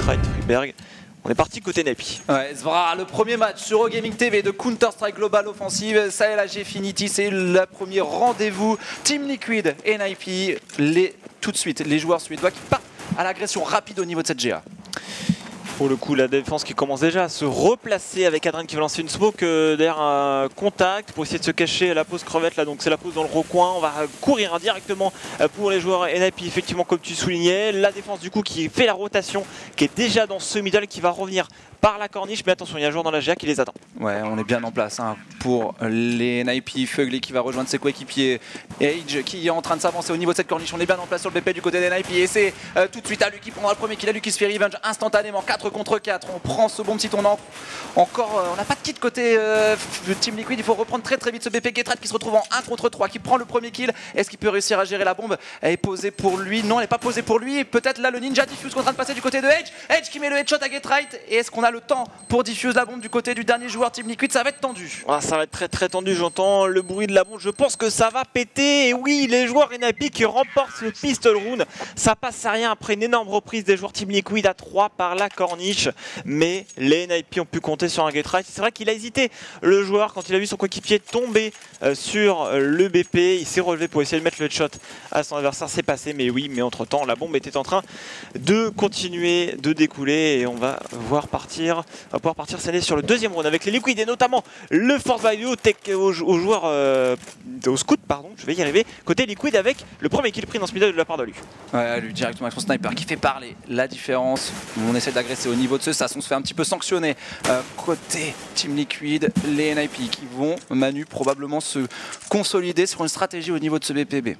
Getright, Freeberg. On est parti côté Napi. Ouais, Svra, le premier match sur Eurogaming TV de Counter-Strike Global Offensive, ça est la Gfinity, c'est le premier rendez-vous. Team Liquid et Napi, tout de suite les joueurs suédois qui partent à l'agression rapide au niveau de cette GA. Pour le coup, la défense qui commence déjà à se replacer avec Adren qui va lancer une smoke derrière un contact pour essayer de se cacher à la pause crevette là. Donc c'est la pause dans le recoin. On va courir directement pour les joueurs NIP. Effectivement, comme tu soulignais, la défense du coup qui fait la rotation, qui est déjà dans ce middle, qui va revenir par la corniche. Mais attention, il y a un joueur dans la GA qui les attend. Ouais, on est bien en place pour les NIP. Fugly qui va rejoindre ses coéquipiers. Age qui est en train de s'avancer au niveau de cette corniche. On est bien en place sur le BP du côté des NIP. Et c'est tout de suite Alu qui prendra le premier kill. Alu qui se fait revenge instantanément. 4 contre 4. On prend ce bomb site. On n'a pas de kit côté Team Liquid. Il faut reprendre très vite ce BP Getright qui se retrouve en 1 contre 3. Qui prend le premier kill. Est-ce qu'il peut réussir à gérer la bombe? Elle est posée pour lui. Non, elle n'est pas posée pour lui. Peut-être là le Ninja Diffuse qui est en train de passer du côté de Edge. Edge qui met le headshot à Getright. Et est-ce qu'on a le temps pour diffuse la bombe du côté du dernier joueur Team Liquid? Ça va être tendu. Ah, ça va être très tendu, j'entends le bruit de la bombe, je pense que ça va péter. Et oui, les joueurs NIP qui remportent le pistol round, ça passe à rien après une énorme reprise des joueurs Team Liquid à 3 par la corniche. Mais les NIP ont pu compter sur un Getright. C'est vrai qu'il a hésité, le joueur, quand il a vu son coéquipier tomber sur le BP. Il s'est relevé pour essayer de mettre le headshot à son adversaire, c'est passé. Mais oui, mais entre temps, la bombe était en train de continuer de découler. Et on va pouvoir partir s'aller sur le deuxième round avec les Liquid et notamment le Force Value aux joueurs au scout, pardon, je vais y arriver, côté Liquid avec le premier kill pris dans ce middle de la part de lui. Ouais, lui directement avec son sniper qui fait parler la différence. On essaie d'agresser au niveau de ce sas, on se fait un petit peu sanctionner côté Team Liquid, les NIP qui vont, Manu, probablement se consolider sur une stratégie au niveau de ce BPB.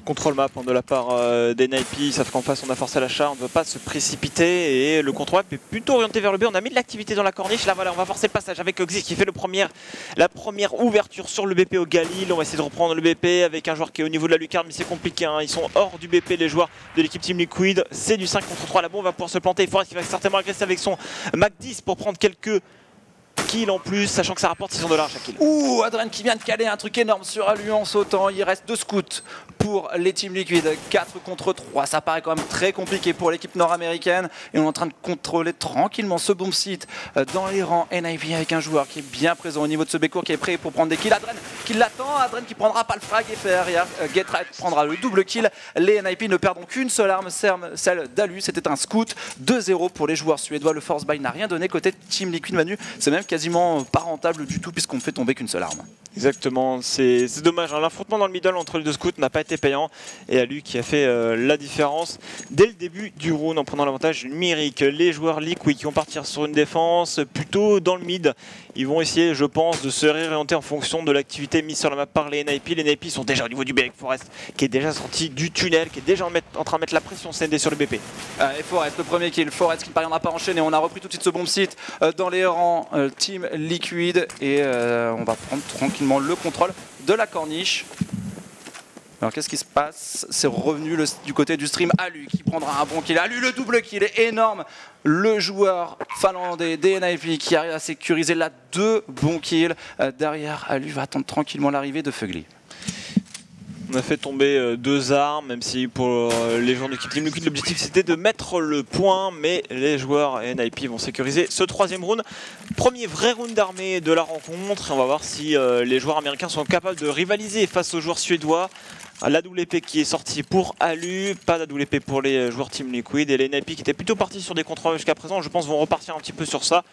Contrôle map de la part des NIP, ils savent qu'en face on a forcé l'achat, on ne veut pas se précipiter et le contrôle map est plutôt orienté vers le B. On a mis de l'activité dans la corniche, là voilà, on va forcer le passage avec Oxy qui fait la première ouverture sur le BP au Galil. On va essayer de reprendre le BP avec un joueur qui est au niveau de la lucarne, mais c'est compliqué, hein. Ils sont hors du BP, les joueurs de l'équipe Team Liquid. C'est du 5 contre 3, la bombe va pouvoir se planter. Forest qui va certainement agresser avec son Mac 10 pour prendre quelques kills en plus, sachant que ça rapporte 600 $ chaque kill. Ouh, Adren qui vient de caler un truc énorme sur Alu en sautant. Il reste 2 scouts pour les Team Liquid, 4 contre 3. Ça paraît quand même très compliqué pour l'équipe nord-américaine. Et on est en train de contrôler tranquillement ce bomb site dans les rangs NIP avec un joueur qui est bien présent au niveau de ce bécourt qui est prêt pour prendre des kills. Adren qui l'attend, Adren qui prendra pas le frag et derrière Getright prendra le double kill. Les NIP ne perdront qu'une seule arme, celle d'Alu. C'était un scout. 2-0 pour les joueurs suédois. Le force buy n'a rien donné côté Team Liquid, Manu. C'est même quasiment pas rentable du tout puisqu'on ne fait tomber qu'une seule arme. Exactement, c'est dommage, hein. L'affrontement dans le middle entre les deux scouts n'a pas été payant et Alu qui a fait la différence dès le début du round en prenant l'avantage numérique. Les joueurs Liquid qui vont partir sur une défense plutôt dans le mid, ils vont essayer je pense de se réorienter en fonction de l'activité mise sur la map par les NIP. Les NIP sont déjà au niveau du B avec Forest qui est déjà sorti du tunnel, qui est déjà en train de mettre la pression CND sur le BP. Et Forest, le premier kill, Forest qui ne parviendra pas à enchaîner. On a repris tout de suite ce bomb site dans les rangs Team Liquid et on va prendre tranquillement le contrôle de la corniche. Alors qu'est-ce qui se passe? C'est revenu du côté du stream. Alu qui prendra un bon kill. Alu le double kill est énorme. Le joueur finlandais des NIP qui arrive à sécuriser là 2 bons kills. Derrière Alu va attendre tranquillement l'arrivée de Fugly. On a fait tomber 2 armes, même si pour les joueurs de l'équipe Team Liquid, l'objectif c'était de mettre le point, mais les joueurs NIP vont sécuriser ce 3e round. Premier vrai round d'armée de la rencontre. On va voir si les joueurs américains sont capables de rivaliser face aux joueurs suédois. La WP qui est sortie pour Alu, pas la WP pour les joueurs Team Liquid et les NIP qui étaient plutôt partis sur des contrôles jusqu'à présent, je pense vont repartir un petit peu sur ça,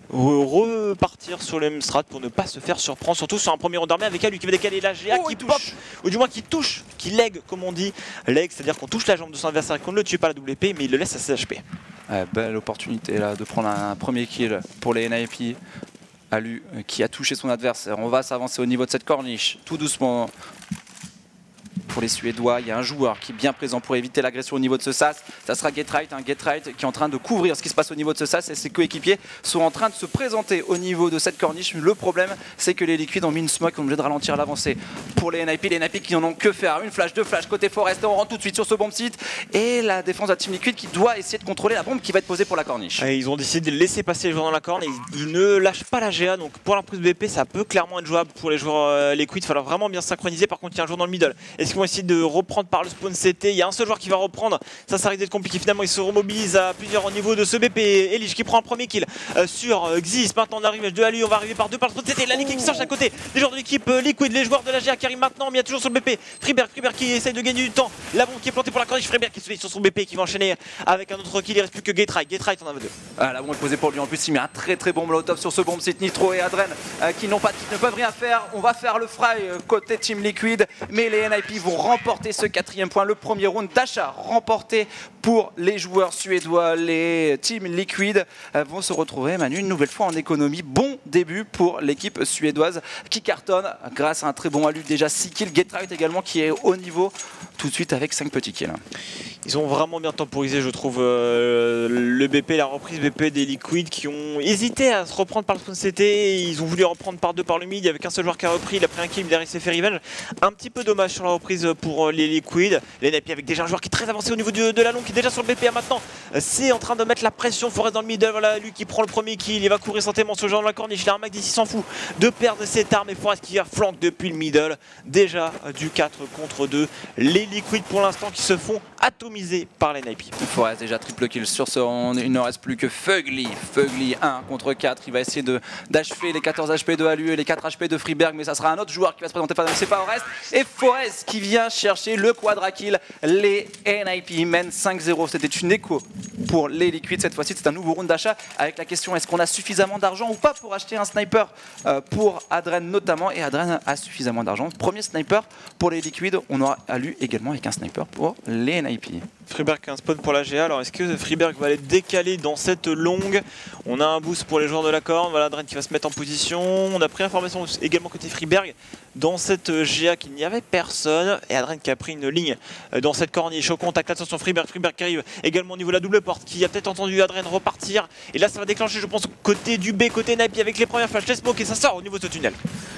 repartir sur le même strat pour ne pas se faire surprendre, surtout sur un premier round d'armée avec Alu qui va décaler la GA qui touche, ou du moins qui touche, qui leg comme on dit, leg c'est-à-dire qu'on touche la jambe de son adversaire et qu'on ne le tue pas la WP mais il le laisse à ses HP. Ouais, belle opportunité là de prendre un premier kill pour les NIP. Alu qui a touché son adversaire, on va s'avancer au niveau de cette corniche tout doucement. Pour les Suédois, il y a un joueur qui est bien présent pour éviter l'agression au niveau de ce sas. Ça sera Getright, un Getright qui est en train de couvrir ce qui se passe au niveau de ce sas et ses coéquipiers sont en train de se présenter au niveau de cette corniche. Le problème, c'est que les Liquids ont mis une smoke, ont obligé de ralentir l'avancée. Pour les NIP qui n'en ont que faire. Une flash, 2 flashs côté Forest, on rentre tout de suite sur ce bomb site et la défense de la Team Liquid qui doit essayer de contrôler la bombe qui va être posée pour la corniche. Et ils ont décidé de laisser passer les joueurs dans la corne et ils ne lâchent pas la GA, donc pour la prise BP ça peut clairement être jouable pour les joueurs Liquid. Il va falloir vraiment bien synchroniser. Par contre il y a un joueur dans le middle. Est-ce qu'ils vont essayer de reprendre par le spawn CT. Il y a un seul joueur qui va reprendre. Ça risque d'être compliqué. Finalement, il se remobilise à plusieurs au niveau de ce BP. Elish qui prend le premier kill sur Xis. Maintenant, on arrive de Alu. On va arriver par deux par le spawn CT. La Ligue qui sort à côté. Les joueurs de l'équipe Liquid, les joueurs de la GA qui arrivent maintenant. Mais il y a toujours sur le BP. Freeberg qui essaye de gagner du temps. La bombe qui est plantée pour la corniche. Freeberg qui se fait sur son BP qui va enchaîner avec un autre kill. Il reste plus que Gaterai. Gaterai en a deux. La bombe est posée pour lui. En plus, il met un très bon molotov sur ce bombe site. Nitro et Adren qui ne peuvent rien faire. On va faire le fry côté Team Liquid. Mais les NIP vont remporter ce 4e point. Le premier round d'achat remporté pour les joueurs suédois. Les Team Liquid vont se retrouver, Manu, une nouvelle fois en économie. Bon début pour l'équipe suédoise qui cartonne grâce à un très bon Alu. Déjà 6 kills. Getright également qui est au niveau tout de suite avec 5 petits kills. Ils ont vraiment bien temporisé, je trouve, le BP, la reprise BP des Liquid qui ont hésité à se reprendre par le spawn CT. Ils ont voulu reprendre par deux par le mid. Il y avait qu'un seul joueur qui a repris. Il a pris un kill, il a s'est fait revenge. Un petit peu dommage sur la reprise pour les Liquid. Les NIP avec déjà un joueur qui est très avancé au niveau de la longue, qui est déjà sur le BP maintenant. C'est en train de mettre la pression. Forest dans le middle. Voilà, lui qui prend le premier kill. Il va courir santément ce genre dans la corniche. Il a un Mac d'ici, il s'en fout de perdre cette arme. Et Forest qui flanque depuis le middle. Déjà du 4 contre 2. Les Liquid pour l'instant qui se font atomiser par les NIP. Forest déjà triple kill sur ce round. Il ne reste plus que Fugly. Fugly 1 contre 4. Il va essayer d'achever les 14 HP de Alu et les 4 HP de Freeberg. Mais ça sera un autre joueur qui va se présenter. C'est Forest. Et Forest qui vient chercher le quadra kill. Les NIP mènent 5-0. C'était une écho pour les Liquid. Cette fois-ci, c'est un nouveau round d'achat avec la question est-ce qu'on a suffisamment d'argent ou pas pour acheter un sniper pour Adren notamment. Et Adren a suffisamment d'argent. Premier sniper pour les Liquid. On aura Alu également avec un sniper pour les NIP. Freeberg a un spawn pour la GA. Alors est-ce que Freeberg va aller décaler dans cette longue? On a un boost pour les joueurs de la corne. Voilà, Adren qui va se mettre en position. On a pris information également côté Freeberg dans cette GA qu'il n'y avait personne. Et Adren qui a pris une ligne dans cette corniche au contact. Attention Freeberg qui arrive également au niveau de la double porte, qui a peut-être entendu Adren repartir. Et là ça va déclencher, je pense, côté du B, côté NIP avec les premières flashs. Les smoke et ça sort au niveau de ce tunnel.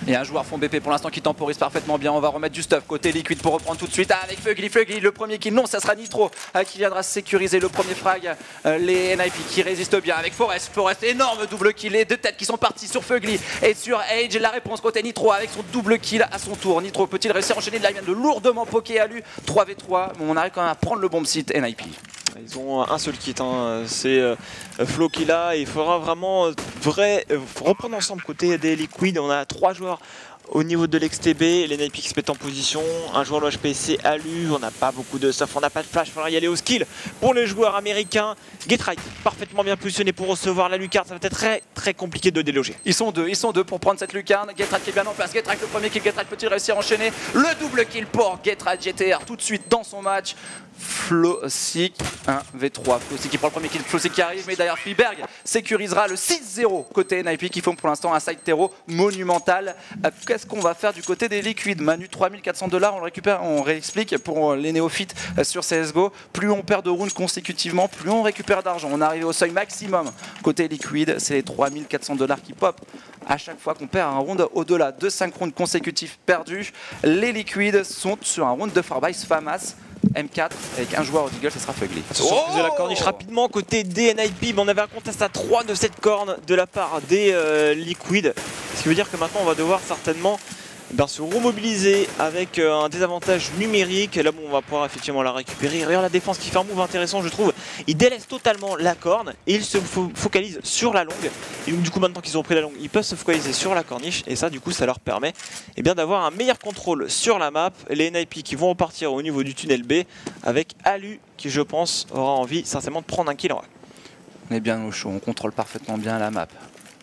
Et un joueur fond BP pour l'instant qui temporise parfaitement bien. On va remettre du stuff côté Liquid pour reprendre tout de suite avec Fugly. Le premier kill, non, ça sera Nitro qui viendra sécuriser le premier frag. Les NIP qui résistent bien avec Forest. Forest, énorme double kill. Les deux têtes qui sont parties sur Fugly et sur Age. La réponse côté Nitro avec son double kill à son tour. Nitro peut-il réussir à enchaîner? Là, il vient de lourdement poker Alu. 3v3, mais on arrive quand même à prendre le bomb site NIP. Ils ont un seul kit, hein. C'est Flo qui l'a. Il faudra vraiment reprendre ensemble côté des Liquid. On a 3 joueurs au niveau de l'XTB, les NIP qui se mettent en position, un joueur de HPC Alu, on n'a pas beaucoup de stuff, on n'a pas de flash, il faudra y aller au skill pour les joueurs américains. Getright parfaitement bien positionné pour recevoir la lucarne, ça va être très compliqué de déloger. Ils sont deux pour prendre cette lucarne. Getright qui est bien en place, Getright le premier kill, Getright peut-il réussir à enchaîner le double kill pour Getright GTR tout de suite dans son match. Flowseek 1v3, Flowseek qui prend le premier kill, Flowseek qui arrive, mais derrière Freeberg sécurisera le 6-0 côté NIP qui font pour l'instant un side terreau monumental. Qu'est-ce qu'on va faire du côté des Liquid? Manu, $3400, on le récupère, on réexplique pour les néophytes sur CSGO. Plus on perd de rounds consécutivement, plus on récupère d'argent. On est arrivé au seuil maximum côté Liquid, c'est les $3400 qui pop à chaque fois qu'on perd un round. Au-delà de 5 rounds consécutifs perdus, les Liquid sont sur un round de Farbice Famas M4 avec un joueur au Deagle, ce sera Fugly. De la corniche rapidement côté des NIP, mais on avait un contest à 3 de cette corne de la part des Liquid, ce qui veut dire que maintenant on va devoir certainement se remobiliser avec un désavantage numérique. Là bon, on va pouvoir effectivement la récupérer. Regarde la défense qui fait un move intéressant, je trouve. Il délaisse totalement la corne et il se focalise sur la longue. Et donc du coup maintenant qu'ils ont pris la longue, ils peuvent se focaliser sur la corniche et ça du coup ça leur permet d'avoir un meilleur contrôle sur la map. Les NIP qui vont repartir au niveau du tunnel B avec Alu qui je pense aura envie certainement de prendre un kill en A. On est bien au chaud, on contrôle parfaitement bien la map.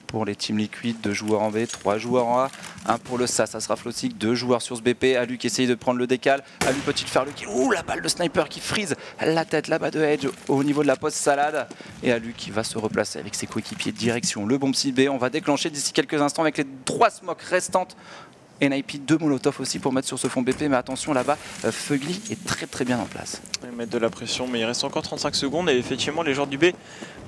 Pour les Team Liquid, 2 joueurs en B, 3 joueurs en A, 1 pour le SAS, ça sera Flowseek, 2 joueurs sur ce BP, Alu qui essaye de prendre le décal, Alu peut-il faire le kill, ouh la balle de sniper qui freeze la tête là-bas de Edge au niveau de la poste salade, et Alu qui va se replacer avec ses coéquipiers direction le bomb site B. On va déclencher d'ici quelques instants avec les 3 smokes restantes. NIP 2 molotov aussi pour mettre sur ce fond BP, mais attention là-bas, Fugly est très bien en place. Ils mettent de la pression, mais il reste encore 35 secondes et effectivement les joueurs du B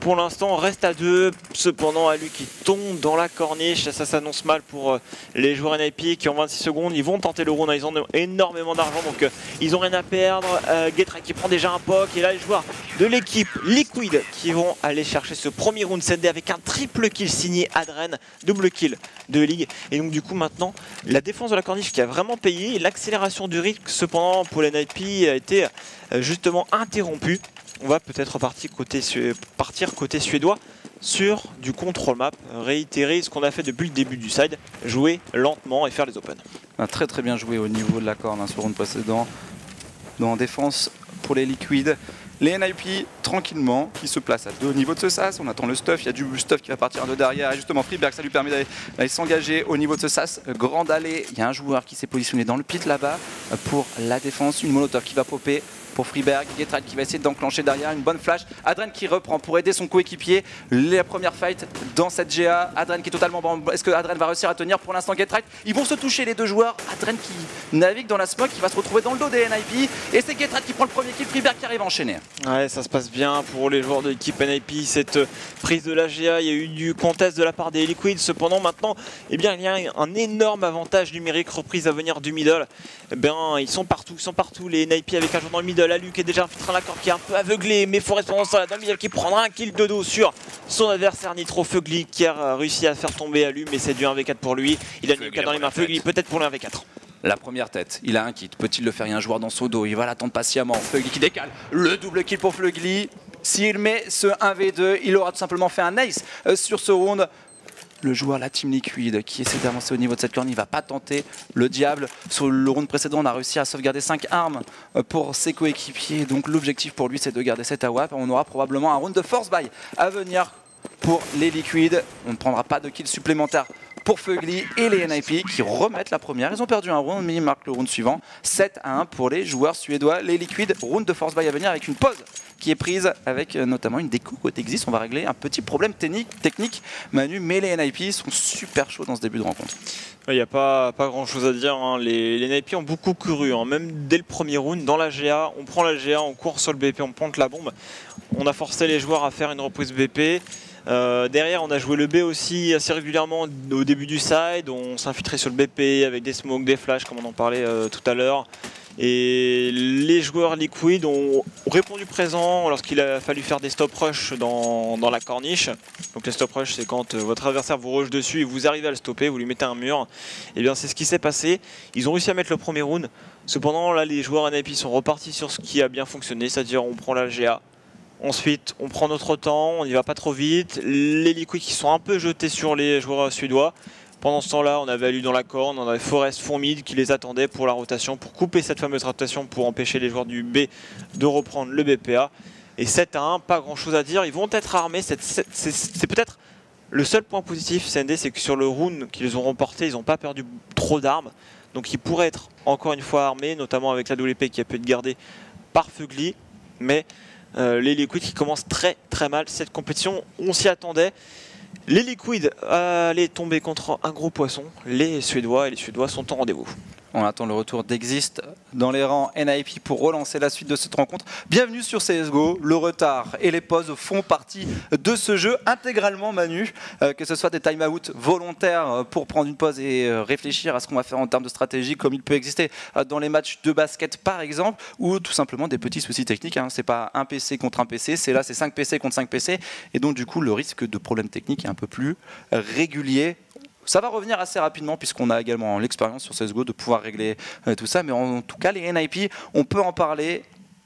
pour l'instant reste à 2. Cependant, Alu qui tombe dans la corniche, ça s'annonce mal pour les joueurs NIP qui ont 26 secondes. Ils vont tenter le round, ils ont énormément d'argent, donc ils ont rien à perdre. Getrek qui prend déjà un poke, et là les joueurs de l'équipe Liquid qui vont aller chercher ce premier round CND avec un triple kill signé Adren, double kill de League. Et donc du coup maintenant, la défense de la corniche qui a vraiment payé, l'accélération du rythme cependant pour les NIP a été justement interrompue. On va peut-être partir côté suédois sur du control map, réitérer ce qu'on a fait depuis le début du side, jouer lentement et faire les open. Très très bien joué au niveau de la corne sur le round précédent. En défense pour les Liquid, les NIP tranquillement qui se placent à 2 au niveau de ce sas. On attend le stuff, il y a du stuff qui va partir de derrière et justement Freeberg, ça lui permet d'aller s'engager au niveau de ce sas. Grande allée, il y a un joueur qui s'est positionné dans le pit là-bas pour la défense, une molotov qui va popper pour Freeberg, Getrek qui va essayer d'enclencher derrière une bonne flash, Adren qui reprend pour aider son coéquipier, la première fight dans cette GA, Adren qui est totalement bon. Est-ce que Adren va réussir à tenir? Pour l'instant Getrek, ils vont se toucher les deux joueurs, Adren qui navigue dans la smoke, qui va se retrouver dans le dos des NIP, et c'est Getrek qui prend le premier kill, Freeberg qui arrive à enchaîner. Ouais, ça se passe bien pour les joueurs de l'équipe NIP, cette prise de la GA, il y a eu du contest de la part des Liquids, cependant maintenant, eh bien, il y a un énorme avantage numérique, reprise à venir du middle, eh bien, ils sont partout, les NIP avec un joueur dans le middle, Alu qui est déjà infiltré dans la corde, qui est un peu aveuglé, mais Forest pendant ce temps là dans le middle qui prendra un kill de dos sur son adversaire Nitro Fugly qui a réussi à faire tomber Alu, mais c'est du 1v4 pour lui, il a mis dans les mains Fugly, peut-être pour le 1v4. La première tête, il a un kit, peut-il le faire? Il y a un joueur dans son dos, il va l'attendre patiemment, Fugly qui décale, le double kill pour Fugly. S'il met ce 1v2, il aura tout simplement fait un ace sur ce round. Le joueur, la team Liquid, qui essaie d'avancer au niveau de cette corne, il ne va pas tenter le diable. Sur le round précédent, on a réussi à sauvegarder 5 armes pour ses coéquipiers. Donc l'objectif pour lui, c'est de garder cette AWAP. On aura probablement un round de force buy à venir pour les Liquid. On ne prendra pas de kills supplémentaires pour Fugly et les NIP qui remettent la première. Ils ont perdu un round, mais ils marquent le round suivant. 7-1 pour les joueurs suédois. Les Liquid, round de force buy à venir avec une pause qui est prise avec notamment une déco côté Exis. On va régler un petit problème technique, Manu, mais les NIP sont super chauds dans ce début de rencontre. Il n'y a pas grand chose à dire, hein. Les NIP ont beaucoup couru, hein. Même dès le premier round, dans la GA, on prend la GA, on court sur le BP, on plante la bombe. On a forcé les joueurs à faire une reprise BP. Derrière, on a joué le B aussi assez régulièrement au début du side. On s'infiltrait sur le BP avec des smokes, des flashs, comme on en parlait tout à l'heure. Et les joueurs Liquid ont répondu présent lorsqu'il a fallu faire des stop rush dans la corniche. Donc les stop rush, c'est quand votre adversaire vous rush dessus et vous arrivez à le stopper, vous lui mettez un mur. Et bien c'est ce qui s'est passé. Ils ont réussi à mettre le premier round. Cependant, là, les joueurs NIP sont repartis sur ce qui a bien fonctionné, c'est-à-dire on prend la GA. Ensuite, on prend notre temps, on n'y va pas trop vite. Les Liquid qui sont un peu jetés sur les joueurs suédois. Pendant ce temps-là, on avait Alu dans la corne, on avait Forest fond mid qui les attendait pour la rotation, pour couper cette fameuse rotation, pour empêcher les joueurs du B de reprendre le BPA. Et 7-1, pas grand-chose à dire. Ils vont être armés. C'est peut-être le seul point positif CND, c'est que sur le round qu'ils ont remporté, ils n'ont pas perdu trop d'armes. Donc ils pourraient être encore une fois armés, notamment avec la WP qui a pu être gardée par Fugly. Mais les Liquid qui commencent très mal cette compétition, on s'y attendait. Les Liquid allaient tomber contre un gros poisson, les Suédois, et les Suédois sont en rendez-vous. On attend le retour d'Exist dans les rangs NIP pour relancer la suite de cette rencontre. Bienvenue sur CSGO, le retard et les pauses font partie de ce jeu intégralement, Manu, que ce soit des time-out volontaires pour prendre une pause et réfléchir à ce qu'on va faire en termes de stratégie, comme il peut exister dans les matchs de basket par exemple, ou tout simplement des petits soucis techniques. C'est pas un PC contre un PC, c'est 5 PC contre 5 PC, et donc du coup le risque de problème technique est un peu plus régulier. Ça va revenir assez rapidement puisqu'on a également l'expérience sur CSGO de pouvoir régler tout ça. Mais en tout cas, les NIP, on peut en parler.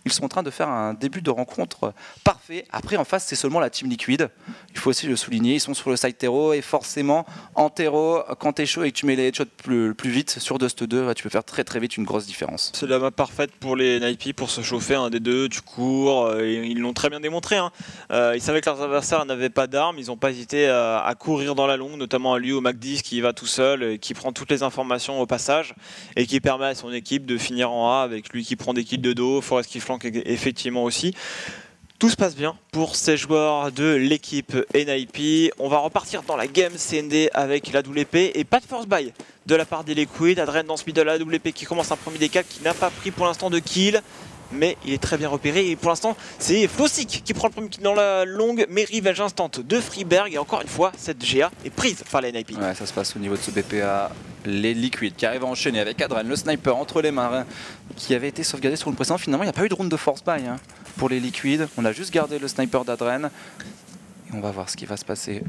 Ils sont en train de faire un début de rencontre parfait. Après, en face, c'est seulement la team Liquid. Il faut aussi le souligner. Ils sont sur le side terreau. Et forcément, en terreau, quand tu es chaud et que tu mets les headshots plus vite sur Dust 2, tu peux faire très vite une grosse différence. C'est la map parfaite pour les NIP pour se chauffer. Un des deux, tu cours. Ils l'ont très bien démontré. Ils savaient que leurs adversaires n'avaient pas d'armes. Ils n'ont pas hésité à courir dans la longue, notamment à lui au Mac10 qui y va tout seul, qui prend toutes les informations au passage et qui permet à son équipe de finir en A avec lui qui prend des kills de dos, Forest qui flanque effectivement aussi. Tout se passe bien pour ces joueurs de l'équipe NIP. On va repartir dans la game CND avec la WP et pas de force buy de la part des Liquid. Adren dans ce middle, la WP qui commence un premier D4 qui n'a pas pris pour l'instant de kill. mais il est très bien repéré. Et pour l'instant, c'est Flossic qui prend le premier kill dans la longue, mais revenge instant de Freeberg. Et encore une fois, cette GA est prise par la NIP. Ouais, ça se passe au niveau de ce BPA. Les Liquids qui arrivent à enchaîner avec Adren, le sniper entre les mains, qui avait été sauvegardé sur une précédente. Finalement, il n'y a pas eu de round de force buy pour les Liquids. On a juste gardé le sniper d'Adren. Et on va voir ce qui va se passer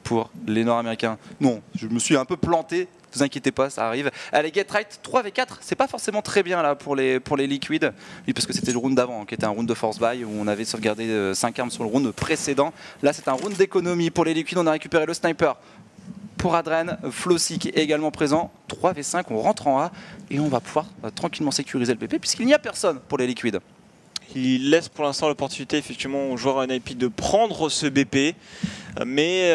pour les Nord-Américains. Non, je me suis un peu planté. Ne vous inquiétez pas, ça arrive. Allez, get right, 3v4, c'est pas forcément très bien là pour les Liquids. Oui, parce que c'était le round d'avant, qui était un round de force buy, où on avait sauvegardé 5 armes sur le round précédent. Là, c'est un round d'économie pour les Liquids. On a récupéré le sniper pour Adren, Flossic est également présent. 3v5, on rentre en A et on va pouvoir tranquillement sécuriser le PP puisqu'il n'y a personne pour les Liquids. Il laisse pour l'instant l'opportunité effectivement aux joueurs NIP de prendre ce BP, mais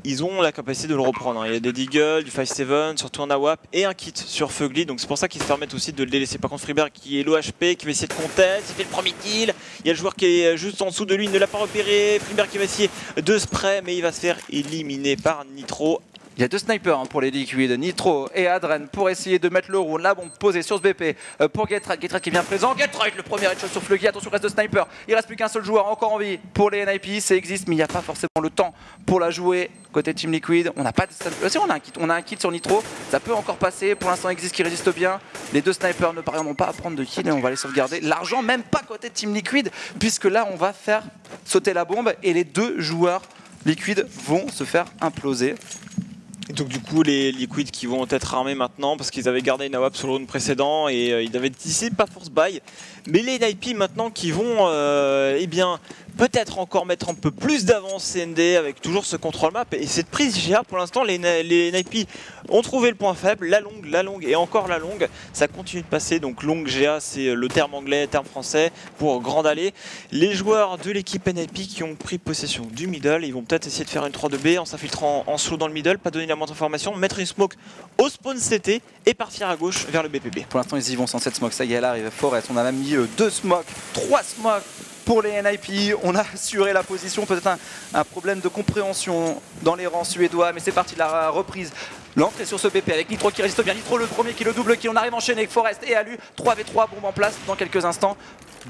ils ont la capacité de le reprendre. Il y a des Deagle, du 5-7, surtout un AWAP et un kit sur Fugly, donc c'est pour ça qu'ils se permettent aussi de le délaisser. Par contre Freeberg qui est low HP, qui va essayer de contest, il fait le premier kill, il y a le joueur qui est juste en dessous de lui, il ne l'a pas repéré, Freeberg qui va essayer de spray, mais il va se faire éliminer par Nitro. Il y a deux snipers pour les Liquids, Nitro et Adren, pour essayer de mettre le round. La bombe posée sur ce BP pour Getright. Getright qui est bien présent. Getright, le premier headshot sur Fluggy. Attention, reste de sniper. Il reste plus qu'un seul joueur encore en vie pour les NIP. Ça existe, mais il n'y a pas forcément le temps pour la jouer. Côté Team Liquid, on n'a pas de si on a un kit. On a un kit sur Nitro. Ça peut encore passer. Pour l'instant, existe qui résiste bien. Les deux snipers ne parviendront pas à prendre de kill et on va les sauvegarder. L'argent, même pas côté Team Liquid, puisque là, on va faire sauter la bombe et les deux joueurs Liquid vont se faire imploser. Et donc du coup les Liquids qui vont être armés maintenant parce qu'ils avaient gardé une AWAP sur le round précédent et ils avaient décidé de pas force buy. Mais les NIP maintenant qui vont eh bien peut-être encore mettre un peu plus d'avance CND avec toujours ce contrôle map et cette prise GA. Pour l'instant les NIP ont trouvé le point faible, la longue et encore la longue. Ça continue de passer, donc longue GA c'est le terme anglais, terme français pour grande allée. Les joueurs de l'équipe NIP qui ont pris possession du middle, ils vont peut-être essayer de faire une 3-2B en s'infiltrant en slow dans le middle, pas donner la moindre information, mettre une smoke au spawn CT et partir à gauche vers le BPB. Pour l'instant ils y vont sans cette smoke, ça y est, elle arrive, Forest, on a même mis 2 smokes, 3 smokes pour les NIP, on a assuré la position, peut-être un problème de compréhension dans les rangs suédois, mais c'est parti de la reprise. L'entrée sur ce BP avec Nitro qui résiste bien, Nitro le premier qui le double qui on arrive enchaîné avec Forest et Alu, 3v3, bombe en place dans quelques instants.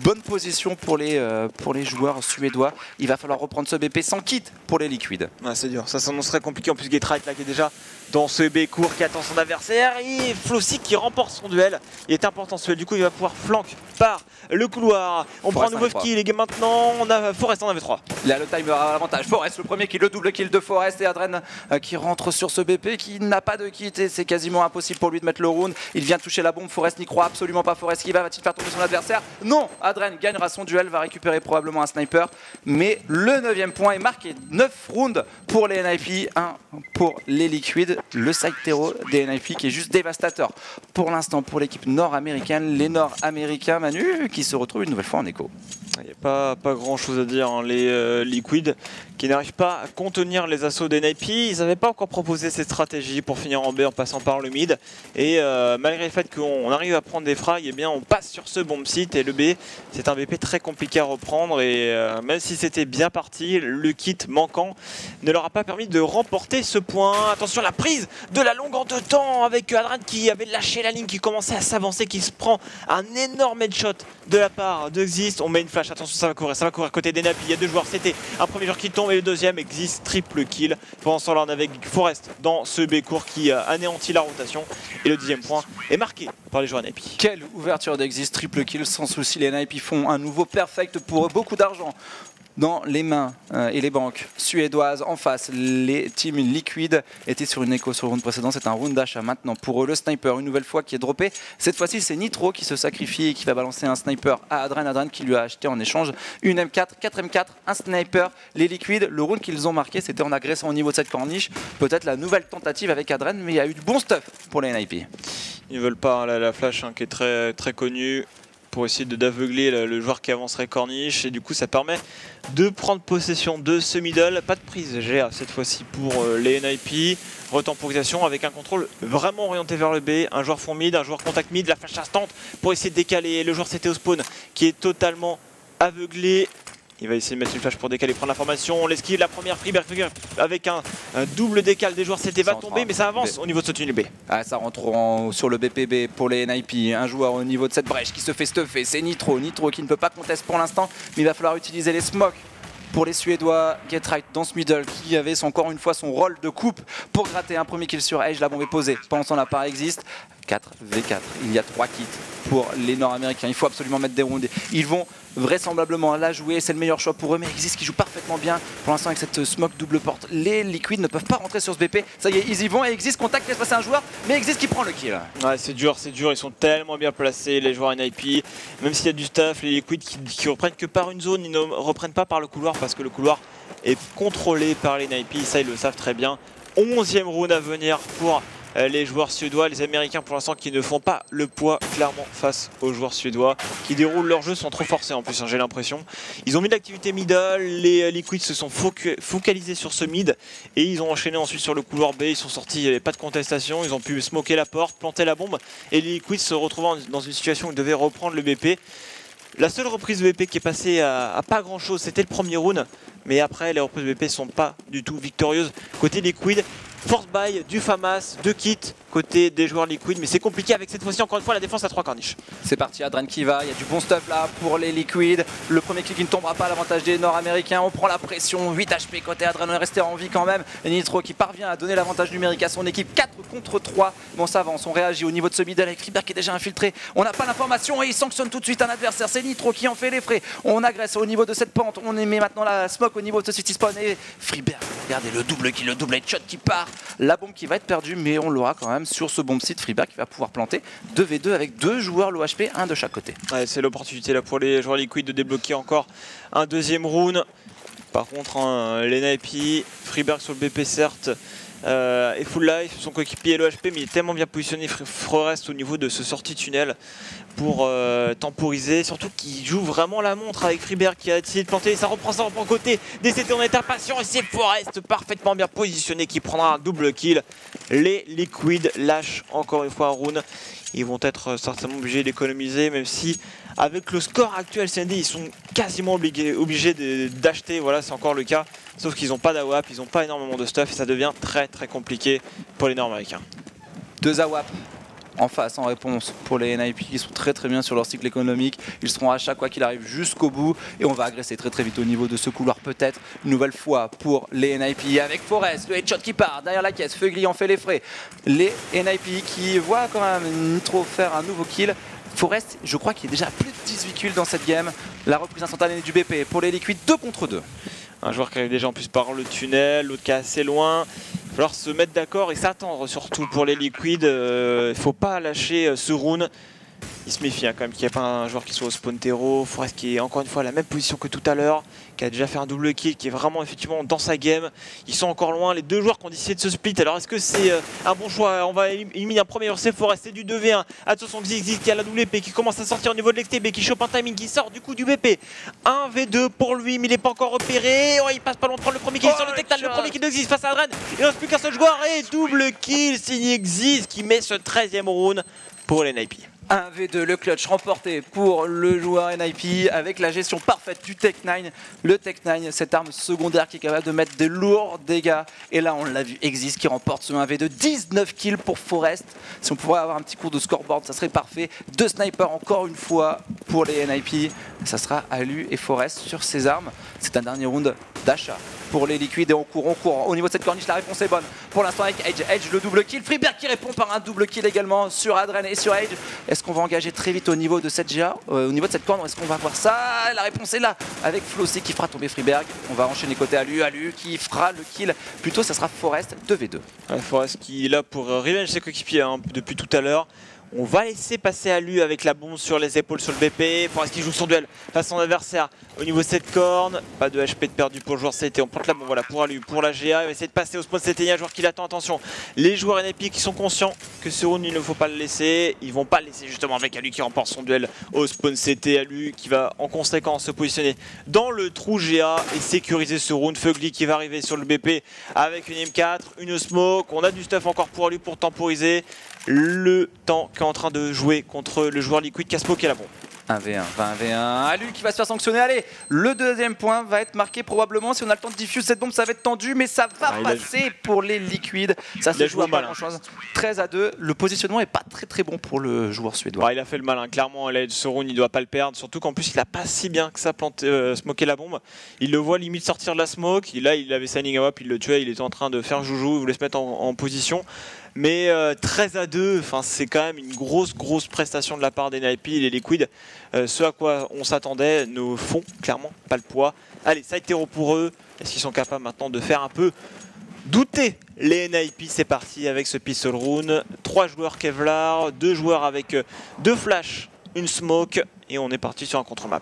Bonne position pour les joueurs suédois. Il va falloir reprendre ce BP sans kit pour les Liquids. Ouais, c'est dur, ça s'annoncerait compliqué. En plus, Getright là qui est déjà dans ce B court qui attend son adversaire. Et Flossic qui remporte son duel. Il est important ce duel, du coup il va pouvoir flank par le couloir. On Forest prend un nouveau kill les gars maintenant. On a Forest en AV3. Il a le timer à l'avantage. Forest le premier kill, le double kill de Forest et Adren qui rentre sur ce BP qui n'a pas de kit et c'est quasiment impossible pour lui de mettre le round. Il vient de toucher la bombe, Forest n'y croit absolument pas. Forest qui va-t-il faire tomber son adversaire? Non, Adren gagnera son duel, va récupérer probablement un sniper. Mais le 9e point est marqué. 9 rounds pour les NIP, 1 pour les Liquids. Le side terreau des NIP qui est juste dévastateur pour l'instant pour l'équipe nord-américaine. Les nord-américains, Manu, qui se retrouvent une nouvelle fois en écho. Il n'y a pas grand chose à dire, hein. Les Liquids qui n'arrivent pas à contenir les assauts des NIP. Ils n'avaient pas encore proposé cette stratégie pour finir en B en passant par le mid. Et malgré le fait qu'on arrive à prendre des frags, eh bien on passe sur ce bomb site. Et le B, c'est un BP très compliqué à reprendre. Et même si c'était bien parti, le kit manquant ne leur a pas permis de remporter ce point. Attention, la prise de la longue en deux temps avec Adren qui avait lâché la ligne, qui commençait à s'avancer, qui se prend un énorme headshot de la part de Exist. On met une flash, attention, ça va courir côté des NIP. Il y a deux joueurs, c'était un premier joueur qui tombe et le deuxième, Exist, triple kill. Pendant ce temps-là, on avait Forest dans ce B court qui anéantit la rotation. Et le 10e point est marqué par les joueurs NIP. Quelle ouverture d'Exist, triple kill sans souci. Les NIP font un nouveau perfect pour beaucoup d'argent dans les mains et les banques suédoises. En face, les teams Liquid étaient sur une écho sur le round précédent. C'est un round d'achat maintenant pour eux. Le sniper, une nouvelle fois, qui est droppé. Cette fois-ci, c'est Nitro qui se sacrifie et qui va balancer un sniper à Adren. Adren qui lui a acheté en échange une M4, 4 M4, un sniper. Les Liquid, le round qu'ils ont marqué, c'était en agressant au niveau de cette corniche. Peut-être la nouvelle tentative avec Adren, mais il y a eu du bon stuff pour les NIP. Ils veulent pas, hein, la flash, hein, qui est très, très connue, pour essayer d'aveugler le joueur qui avancerait corniche, et du coup ça permet de prendre possession de ce middle. Pas de prise GA cette fois-ci pour les NIP. Retemporisation avec un contrôle vraiment orienté vers le B, un joueur fond mid, un joueur contact mid, la flash instant pour essayer de décaler le joueur CT au spawn qui est totalement aveuglé. Il va essayer de mettre une flash pour décaler, prendre l'information. L'esquive, la première Freeberg avec un double décal des joueurs. C'était va tomber, mais ça avance au niveau de ce tunnel B. Ah, ça rentre sur le BPB pour les NIP. Un joueur au niveau de cette brèche qui se fait stuffer, c'est Nitro. Nitro qui ne peut pas contester pour l'instant, mais il va falloir utiliser les smokes pour les Suédois. Get Right dans ce middle qui avait encore une fois son rôle de coupe pour gratter un premier kill sur Edge. La bombe est posée. Pendant ce temps, l'appareil existe. 4v4. Il y a 3 kits pour les Nord-Américains. Il faut absolument mettre des rounds. Ils vont vraisemblablement la jouer. C'est le meilleur choix pour eux. Mais Exist qui joue parfaitement bien pour l'instant avec cette smoke double porte. Les Liquids ne peuvent pas rentrer sur ce BP. Ça y est, ils y vont. Et Exist contacte, laisse passer un joueur. Mais Exist qui prend le kill. Ouais, c'est dur, c'est dur. Ils sont tellement bien placés, les joueurs NIP. Même s'il y a du staff, les Liquids qui reprennent que par une zone, ils ne reprennent pas par le couloir parce que le couloir est contrôlé par les NIP. Ça, ils le savent très bien. 11e round à venir pour les joueurs suédois, les Américains pour l'instant qui ne font pas le poids clairement face aux joueurs suédois qui déroulent leur jeu sans trop forcer en plus, hein, j'ai l'impression. Ils ont mis de l'activité middle, les Liquids se sont focalisés sur ce mid et ils ont enchaîné ensuite sur le couloir B, ils sont sortis, il n'y avait pas de contestation, ils ont pu smoker la porte, planter la bombe et les Liquids se retrouvant dans une situation où ils devaient reprendre le BP. La seule reprise de BP qui est passée à pas grand chose, c'était le premier round, mais après les reprises de BP sont pas du tout victorieuses. Côté Liquid, force buy du FAMAS, 2 kits côté des joueurs Liquid, mais c'est compliqué avec cette fois-ci encore une fois la défense à 3 corniches. C'est parti, Adren qui va, il y a du bon stuff là pour les Liquids. Le premier kill qui ne tombera pas à l'avantage des Nord-Américains. On prend la pression, 8 HP côté Adren, on est resté en vie quand même. Et Nitro qui parvient à donner l'avantage numérique à son équipe, 4 contre 3. Bon, ça avance, on réagit au niveau de ce middle avec Freeberg qui est déjà infiltré. On n'a pas l'information et il sanctionne tout de suite un adversaire. C'est Nitro qui en fait les frais. On agresse au niveau de cette pente, on met maintenant la smoke au niveau de ce city spawn et Freeberg, regardez le double kill, le double headshot qui part. La bombe qui va être perdue, mais on l'aura quand même sur ce bomb site. Freeberg qui va pouvoir planter 2v2 avec 2 joueurs low HP, un de chaque côté. Ouais, c'est l'opportunité là pour les joueurs Liquid de débloquer encore un deuxième round. Par contre, hein, les NIP, Freeberg sur le BP certes, et Full Life, son coéquipier est low HP, mais il est tellement bien positionné Forest au niveau de ce sortie tunnel pour temporiser, surtout qu'il joue vraiment la montre avec Freeberg qui a décidé de planter, ça reprend côté DCT, on est impatient et c'est Forest parfaitement bien positionné qui prendra un double kill. Les Liquids lâchent encore une fois un round, ils vont être certainement obligés d'économiser, même si avec le score actuel CND ils sont quasiment obligés d'acheter, voilà c'est encore le cas, sauf qu'ils n'ont pas d'AWAP, ils n'ont pas énormément de stuff et ça devient très très compliqué pour les Nord-Américains. 2 AWAP en face, en réponse pour les NIP qui sont très très bien sur leur cycle économique. Ils seront à chaque fois qu'il arrive jusqu'au bout et on va agresser très très vite au niveau de ce couloir peut-être une nouvelle fois pour les NIP avec Forest, le headshot qui part derrière la caisse, Fugly en fait les frais. Les NIP qui voient quand même Nitro faire un nouveau kill. Forest, je crois qu'il est déjà à plus de 18 kills dans cette game. La reprise instantanée du BP pour les Liquids, 2 contre 2. Un joueur qui arrive déjà en plus par le tunnel, l'autre qui est assez loin. Il va falloir se mettre d'accord et s'attendre surtout pour les Liquids. Il ne faut pas lâcher ce round. Il se méfie hein, quand même qu'il n'y ait pas un joueur qui soit au spawn terreau. Forest qui est encore une fois à la même position que tout à l'heure, qui a déjà fait un double kill, qui est vraiment effectivement dans sa game. Ils sont encore loin, les deux joueurs qui ont décidé de se split. Alors est-ce que c'est un bon choix? On va éliminer un premier c'est Forest, c'est du 2v1. Attention Xix qui a la double épée, qui commence à sortir au niveau de l'XTB, qui chope un timing, qui sort du coup du BP. 1v2 pour lui, mais il n'est pas encore repéré. Oh, il passe pas loin de prendre le premier kill sur le Tectal, le premier kill de Xix face à Adren. Il ne reste plus qu'un seul joueur et double kill signé Xix qui met ce 13e round pour les NIP. 1v2, le clutch remporté pour le joueur NIP avec la gestion parfaite du Tech9. Le Tech9, cette arme secondaire qui est capable de mettre des lourds dégâts. Et là, on l'a vu, Exist qui remporte ce 1v2. 19 kills pour Forest. Si on pouvait avoir un petit cours de scoreboard, ça serait parfait. 2 snipers encore une fois pour les NIP. Ça sera Alu et Forest sur ces armes. C'est un dernier round d'achat pour les Liquids et on court. Au niveau de cette corniche, la réponse est bonne. Pour l'instant avec Edge, Edge le double kill. Freeberg qui répond par un double kill également sur Adren et sur Edge. Est-ce qu'on va engager très vite au niveau de cette GA, au niveau de cette corne? Est-ce qu'on va voir ça? La réponse est là avec Flossy qui fera tomber Freeberg. On va enchaîner côté Alu qui fera le kill. Plutôt ça sera Forest 2v2. Ouais, Forest qui est là pour revenge ses coéquipiers hein, depuis tout à l'heure. On va laisser passer Alu avec la bombe sur les épaules sur le BP. Forest qui joue son duel face à son adversaire au niveau de cette corne. Pas de HP de perdu pour le joueur CT. On plante la bombe voilà, pour Alu, pour la GA. Il va essayer de passer au spawn CT. Il y a un joueur qui l'attend. Attention, les joueurs NIP qui sont conscients que ce round il ne faut pas le laisser. Ils vont pas le laisser justement avec Alu qui remporte son duel au spawn CT. Alu qui va en conséquence se positionner dans le trou GA et sécuriser ce round. Fugly qui va arriver sur le BP avec une M4, une smoke. On a du stuff encore pour Alu pour temporiser le temps qui est en train de jouer contre le joueur Liquid qui a smoké la bombe. 1v1, 20v1, Alu qui va se faire sanctionner. Allez, le deuxième point va être marqué probablement. Si on a le temps de diffuse cette bombe, ça va être tendu, mais ça va passer pour les liquides. Ça se joue à pas grand chose. 13-2, le positionnement est pas très bon pour le joueur suédois. Il a fait le malin, clairement, ce round il doit pas le perdre, surtout qu'en plus il a pas si bien que ça smoké la bombe. Il le voit limite sortir de la smoke, là il avait standing up, il le tuait, il était en train de faire joujou, il voulait se mettre en position. Mais 13-2, c'est quand même une grosse prestation de la part des NiP. Les Liquid, ce à quoi on s'attendait, ne font clairement pas le poids. Allez, side terreau pour eux. Est-ce qu'ils sont capables maintenant de faire un peu douter les NiP? C'est parti avec ce pistol round. 3 joueurs Kevlar, 2 joueurs avec 2 flashs, une smoke. Et on est parti sur un contre-map.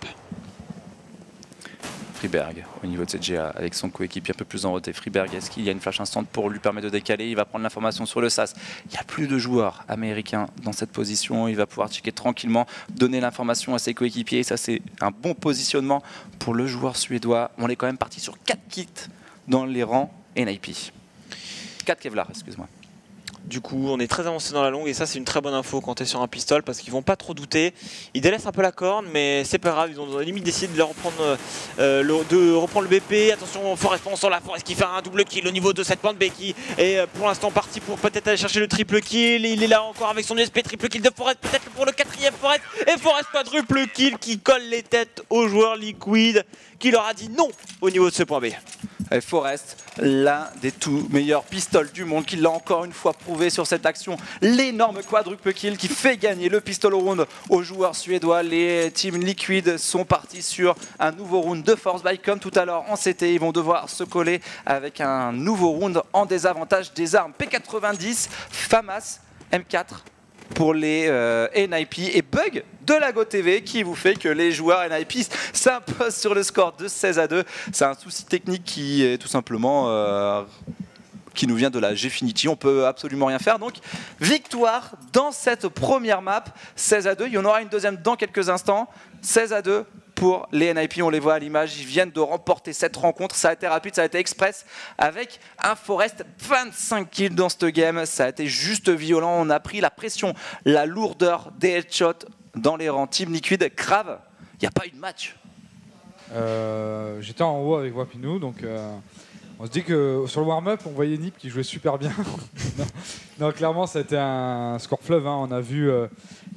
Friberg au niveau de cette GA avec son coéquipier un peu plus en retrait. Friberg, est-ce qu'il y a une flash instant pour lui permettre de décaler? Il va prendre l'information sur le SAS. Il n'y a plus de joueurs américains dans cette position. Il va pouvoir checker tranquillement, donner l'information à ses coéquipiers. Ça, c'est un bon positionnement pour le joueur suédois. On est quand même parti sur 4 kits dans les rangs NiP. 4 Kevlar, excuse-moi. Du coup, on est très avancé dans la longue et ça c'est une très bonne info quand tu es sur un pistol parce qu'ils vont pas trop douter. Ils délaissent un peu la corne mais c'est pas grave, ils ont limite décidé de reprendre le BP. Attention, Forest sur la Forest qui fait un double kill au niveau de cette pointe B qui est pour l'instant parti pour peut-être aller chercher le triple kill. Il est là encore avec son USP, triple kill de Forest, peut-être pour le 4e Forest. Et Forest quadruple kill qui colle les têtes aux joueurs Liquid qui leur a dit non au niveau de ce point B. Et Forest, l'un des tout meilleurs pistoles du monde, qui l'a encore une fois prouvé sur cette action. L'énorme quadruple kill qui fait gagner le pistol round aux joueurs suédois. Les teams Liquid sont partis sur un nouveau round de force buy. Comme tout à l'heure en CT, ils vont devoir se coller avec un nouveau round en désavantage des armes P90, FAMAS, M4 pour les NiP et Bug de la GoTV qui vous fait que les joueurs NiP s'imposent sur le score de 16-2. C'est un souci technique qui est tout simplement qui nous vient de la Gfinity. On peut absolument rien faire. Donc victoire dans cette première map, 16-2. Il y en aura une deuxième dans quelques instants. 16-2 pour les NiP, on les voit à l'image, ils viennent de remporter cette rencontre, ça a été rapide, ça a été express, avec un Forest 25 kills dans ce game, ça a été juste violent, on a pris la pression, la lourdeur des headshots dans les rangs Team Liquid. Crave, il n'y a pas eu de match. J'étais en haut avec Wapinou, donc on se dit que sur le warm-up, on voyait Nip qui jouait super bien. non, clairement, ça a été un score fleuve, hein. On a vu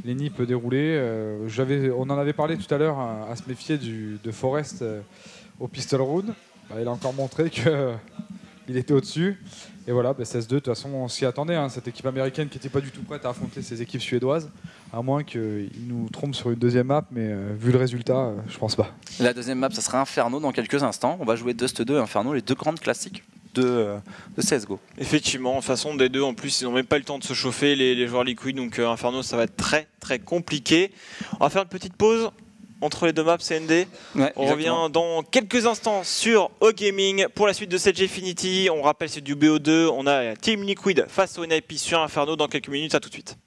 les Nip dérouler. On en avait parlé tout à l'heure à se méfier de Forest au pistol round. Il a encore montré qu'il était au-dessus. Et voilà, 16-2, de toute façon, on s'y attendait. Hein, cette équipe américaine qui n'était pas du tout prête à affronter ces équipes suédoises. À moins qu'ils nous trompent sur une deuxième map, mais vu le résultat, je pense pas. La deuxième map, ça sera Inferno dans quelques instants. On va jouer Dust 2 et Inferno, les deux grandes classiques de CSGO. Effectivement, de façon des deux, en plus, ils n'ont même pas eu le temps de se chauffer, les joueurs Liquid, donc Inferno, ça va être très compliqué. On va faire une petite pause entre les deux maps CND. Ouais, on revient dans quelques instants sur O-Gaming pour la suite de cette Gfinity. On rappelle, c'est du BO2. On a Team Liquid face au NiP sur Inferno dans quelques minutes. À tout de suite.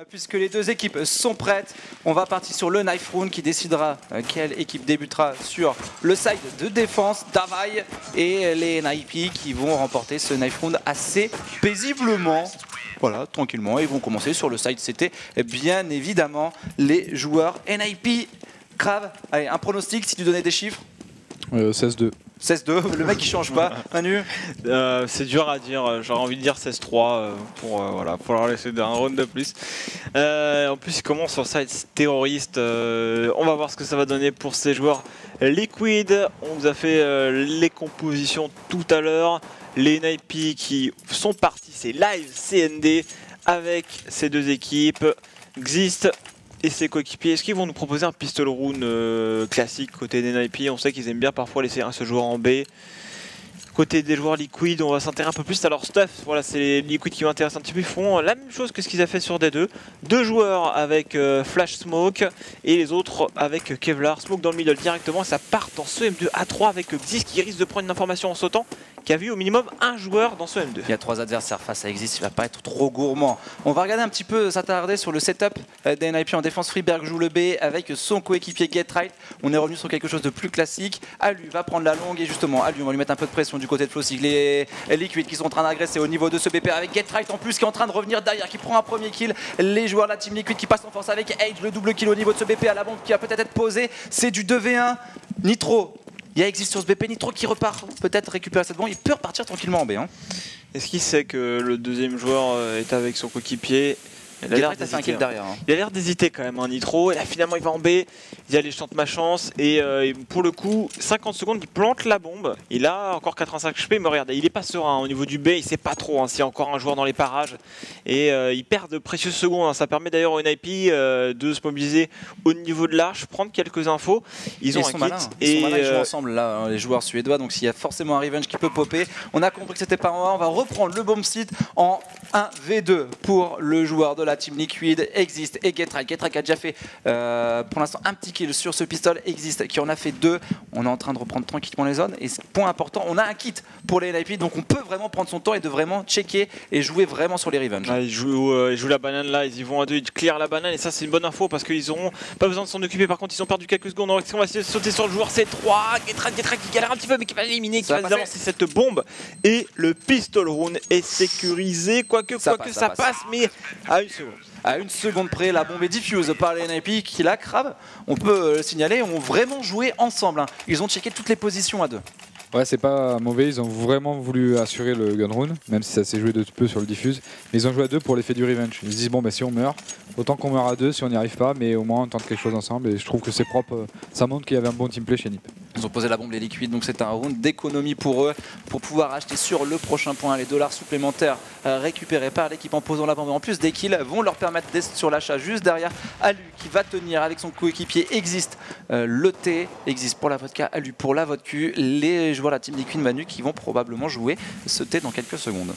Puisque les deux équipes sont prêtes, on va partir sur le knife round qui décidera quelle équipe débutera sur le side de défense. Davai et les NiP qui vont remporter ce knife round assez paisiblement. Voilà, tranquillement, ils vont commencer sur le side CT. Bien évidemment, les joueurs NiP. Crave, allez, un pronostic si tu donnais des chiffres. 16-2. 16-2, le mec il change pas. Manu, c'est dur à dire, j'aurais envie de dire 16-3 pour leur laisser un round de plus. En plus, ils commencent sur side terroriste. On va voir ce que ça va donner pour ces joueurs Liquid. On vous a fait les compositions tout à l'heure. Les NiP qui sont partis, c'est live CND avec ces deux équipes, Xizt et ses coéquipiers. Est-ce qu'ils vont nous proposer un pistol round classique côté des NiP? On sait qu'ils aiment bien parfois laisser un seul joueur en B. Côté des joueurs Liquid, on va s'intéresser un peu plus à leur stuff. Voilà, c'est les Liquid qui m'intéressent un petit peu. Ils font la même chose que ce qu'ils ont fait sur D2. Deux joueurs avec Flash Smoke et les autres avec Kevlar. Smoke dans le middle directement. Et ça part dans ce M2 A3 avec Xizt qui risque de prendre une information en sautant. qui a vu au minimum un joueur dans ce M2. Il y a 3 adversaires face à Exist, il va pas être trop gourmand. On va regarder un petit peu, s'attarder sur le setup des NIP en défense. Freeberg joue le B avec son coéquipier Get Right. On est revenu sur quelque chose de plus classique. Alu va prendre la longue et justement Alu, on va lui mettre un peu de pression du côté de Flossig. Les Liquid qui sont en train d'agresser au niveau de ce BP avec Get Right en plus qui est en train de revenir derrière, qui prend un premier kill. Les joueurs de la team Liquid qui passent en force avec Age, le double kill au niveau de ce BP à la bombe qui va peut-être être posé. C'est du 2v1. Nitro. Il y a Exist sur ce BP, Nitro qui repart, peut-être récupérer cette bombe, il peut repartir tranquillement en B. Hein. Est-ce qu'il sait que le deuxième joueur est avec son coéquipier? Il a l'air d'hésiter derrière. Hein. Il a l'air d'hésiter quand même, Nitro. Et là, finalement, il va en B. Il y a les chants de ma chance. Et pour le coup, 50 secondes, il plante la bombe. Il a encore 85 HP. Mais regardez, il est pas serein au niveau du B. Il sait pas trop s'il y a encore un joueur dans les parages. Et il perd de précieuses secondes. Ça permet d'ailleurs au NIP de se mobiliser au niveau de l'arche, prendre quelques infos. Ils ont un kit. Ils jouent ensemble, là, les joueurs suédois. Donc, s'il y a forcément un revenge qui peut popper, on a compris que c'était pas en 1. On va reprendre le bomb site en 1v2 pour le joueur de la team Liquid. Exist et Get Right. Get Right a déjà fait pour l'instant un petit kill sur ce pistolet. Exist qui en a fait 2. On est en train de reprendre tranquillement les zones et point important, on a un kit pour les NIP, donc on peut vraiment prendre son temps et de vraiment checker et jouer vraiment sur les revenge. Ils jouent la banane là, ils y vont à 2, ils clear la banane et ça c'est une bonne info parce qu'ils n'auront pas besoin de s'en occuper. Par contre ils ont perdu quelques secondes. On va essayer de sauter sur le joueur C3. Get Right qui galère un petit peu mais qui va l'éliminer, qui va avancer cette bombe et le pistol round est sécurisé. Quoique ça passe mais à une seconde. À une seconde près, la bombe est diffuse par les NIP qui la cravent. On peut le signaler, ont vraiment joué ensemble. Hein. Ils ont checké toutes les positions à 2. Ouais, c'est pas mauvais, ils ont vraiment voulu assurer le gun round, même si ça s'est joué de peu sur le diffuse. Mais ils ont joué à 2 pour l'effet du revenge. Ils se disent, bon, bah, si on meurt, autant qu'on meurt à 2 si on n'y arrive pas, mais au moins on tente quelque chose ensemble. Et je trouve que c'est propre, ça montre qu'il y avait un bon teamplay chez NIP. Ils ont posé la bombe les Liquides, donc c'est un round d'économie pour eux, pour pouvoir acheter sur le prochain point les dollars supplémentaires récupérés par l'équipe en posant la bombe. En plus, des kills vont leur permettre d'être sur l'achat juste derrière. Alu qui va tenir avec son coéquipier Exist le T, Exist pour la vodka, Alu pour la vodka. Les joueurs de la team Liquid Manu qui vont probablement jouer ce T dans quelques secondes.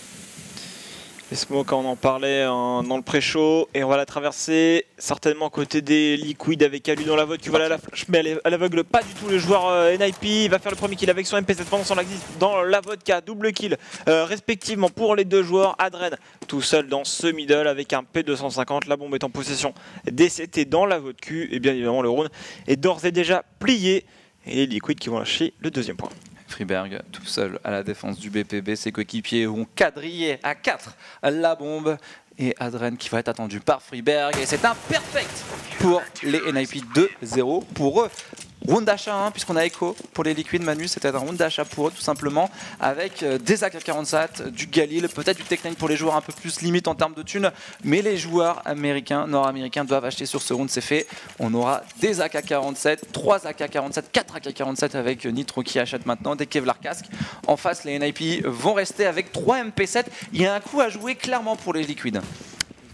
Les smokes, on en parlait dans le pré-show et on va la traverser certainement côté des Liquid avec Alu dans la vote qui va à la flash, mais à l'aveugle pas du tout le joueur NIP. Il va faire le premier kill avec son MP7 pendant son exit dans la vodka, double kill respectivement pour les deux joueurs. Adren tout seul dans ce middle avec un P250, la bombe est en possession des CT dans la vodka et bien évidemment le round est d'ores et déjà plié et les Liquid qui vont lâcher le deuxième point. Freeberg tout seul à la défense du BPB, ses coéquipiers ont quadrillé à 4 la bombe et Adren qui va être attendu par Freeberg et c'est un perfect pour les NIP 2-0 pour eux. Round d'achat puisqu'on a Echo pour les Liquid. Manu, c'était un round d'achat pour eux tout simplement avec des AK-47, du Galil, peut-être du Tech-9 pour les joueurs un peu plus limite en termes de thunes, mais les joueurs américains, nord-américains doivent acheter sur ce round, c'est fait. On aura des AK-47, 3 AK-47, 4 AK-47 avec Nitro qui achète maintenant, des Kevlar casques. En face, les NIP vont rester avec 3 MP7. Il y a un coup à jouer clairement pour les Liquid.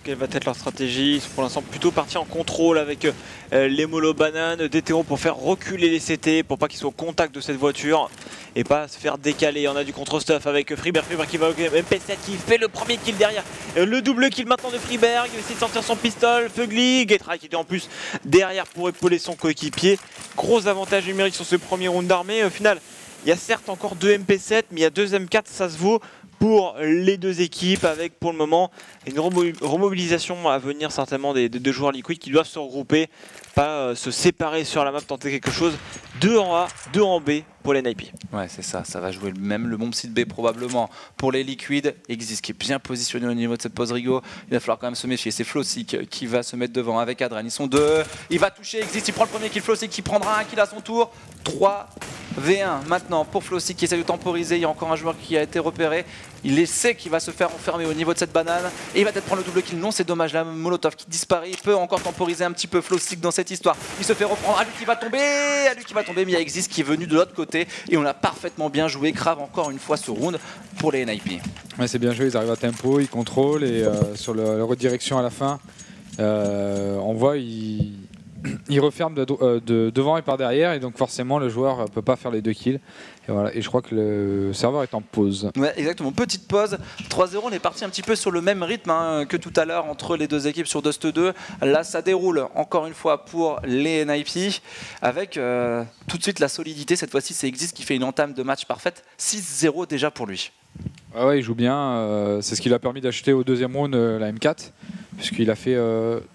Quelle va être leur stratégie? Ils sont pour l'instant plutôt partis en contrôle avec les mollo bananes, Détéro pour faire reculer les CT, pour pas qu'ils soient au contact de cette voiture et pas se faire décaler. On a du contre-stuff avec Freeberg qui va au MP7 qui fait le premier kill derrière. Le double kill maintenant de Freeberg, il va essayer de sortir son pistolet. Fugly, Get Right qui était en plus derrière pour épauler son coéquipier. Gros avantage numérique sur ce premier round d'armée. Au final, il y a certes encore 2 MP7, mais il y a 2 M4, ça se vaut pour les deux équipes avec pour le moment une remobilisation à venir certainement des deux joueurs Liquid qui doivent se regrouper, pas se séparer sur la map, tenter quelque chose. 2 en A, 2 en B pour les NIP. Ouais, c'est ça, ça va jouer même le bon site B probablement pour les Liquid. Exist qui est bien positionné au niveau de cette pause Rigo. Il va falloir quand même se méfier. C'est Flossig qui va se mettre devant avec Adren. Ils sont 2. Il va toucher Exist, il prend le premier kill. Flossig qui prendra un kill à son tour. 3v1 maintenant pour Flossig qui essaie de temporiser. Il y a encore un joueur qui a été repéré. Il sait qu'il va se faire enfermer au niveau de cette banane. Et il va peut-être prendre le double kill. Non, c'est dommage. Là, Molotov qui disparaît. Il peut encore temporiser un petit peu Flossig dans cette histoire. Il se fait reprendre. À lui qui va tomber. Mais il y a Exist qui est venu de l'autre côté. Et on a parfaitement bien joué. Crave encore une fois ce round pour les NIP. Ouais, c'est bien joué. Ils arrivent à tempo. Ils contrôlent. Et sur la redirection à la fin, on voit il referme de devant et par derrière, et donc forcément le joueur ne peut pas faire les 2 kills. Et, voilà. Et je crois que le serveur est en pause. Ouais, exactement, petite pause. 3-0, on est parti un petit peu sur le même rythme hein, que tout à l'heure entre les deux équipes sur Dust 2. Là, ça déroule encore une fois pour les NIP avec tout de suite la solidité. Cette fois-ci, c'est Exist qui fait une entame de match parfaite. 6-0 déjà pour lui. Ah ouais, il joue bien. C'est ce qui lui a permis d'acheter au deuxième round la M4, puisqu'il a fait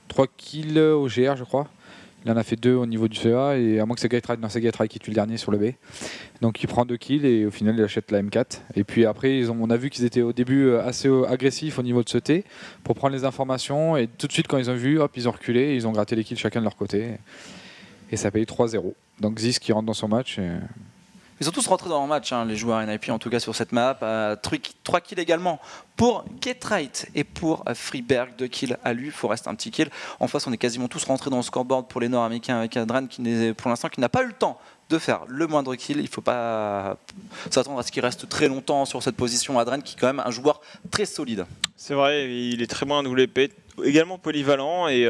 3 kills au GR, je crois. Il en a fait 2 au niveau du CA, et à moins que c'est Gatorade, non, c'est Gatorade qui tue le dernier sur le B. Donc il prend 2 kills et au final il achète la M4. Et puis après, on a vu qu'ils étaient au début assez agressifs au niveau de ce T pour prendre les informations, et tout de suite quand ils ont vu, hop, ils ont reculé, ils ont gratté les kills chacun de leur côté. Et ça paye 3-0. Donc Ziz qui rentre dans son match. Ils sont tous rentrés dans le match, hein, les joueurs NIP, en tout cas sur cette map. 3 kills également pour Getright et pour Freeberg. 2 kills à lui, il faut rester un petit kill. En face, on est quasiment tous rentrés dans le scoreboard pour les Nord-Américains avec Adran qui, pour l'instant, qui n'a pas eu le temps de faire le moindre kill. Il ne faut pas s'attendre à ce qu'il reste très longtemps sur cette position. Adran qui est quand même un joueur très solide. C'est vrai, il est très bon à WP, également polyvalent, et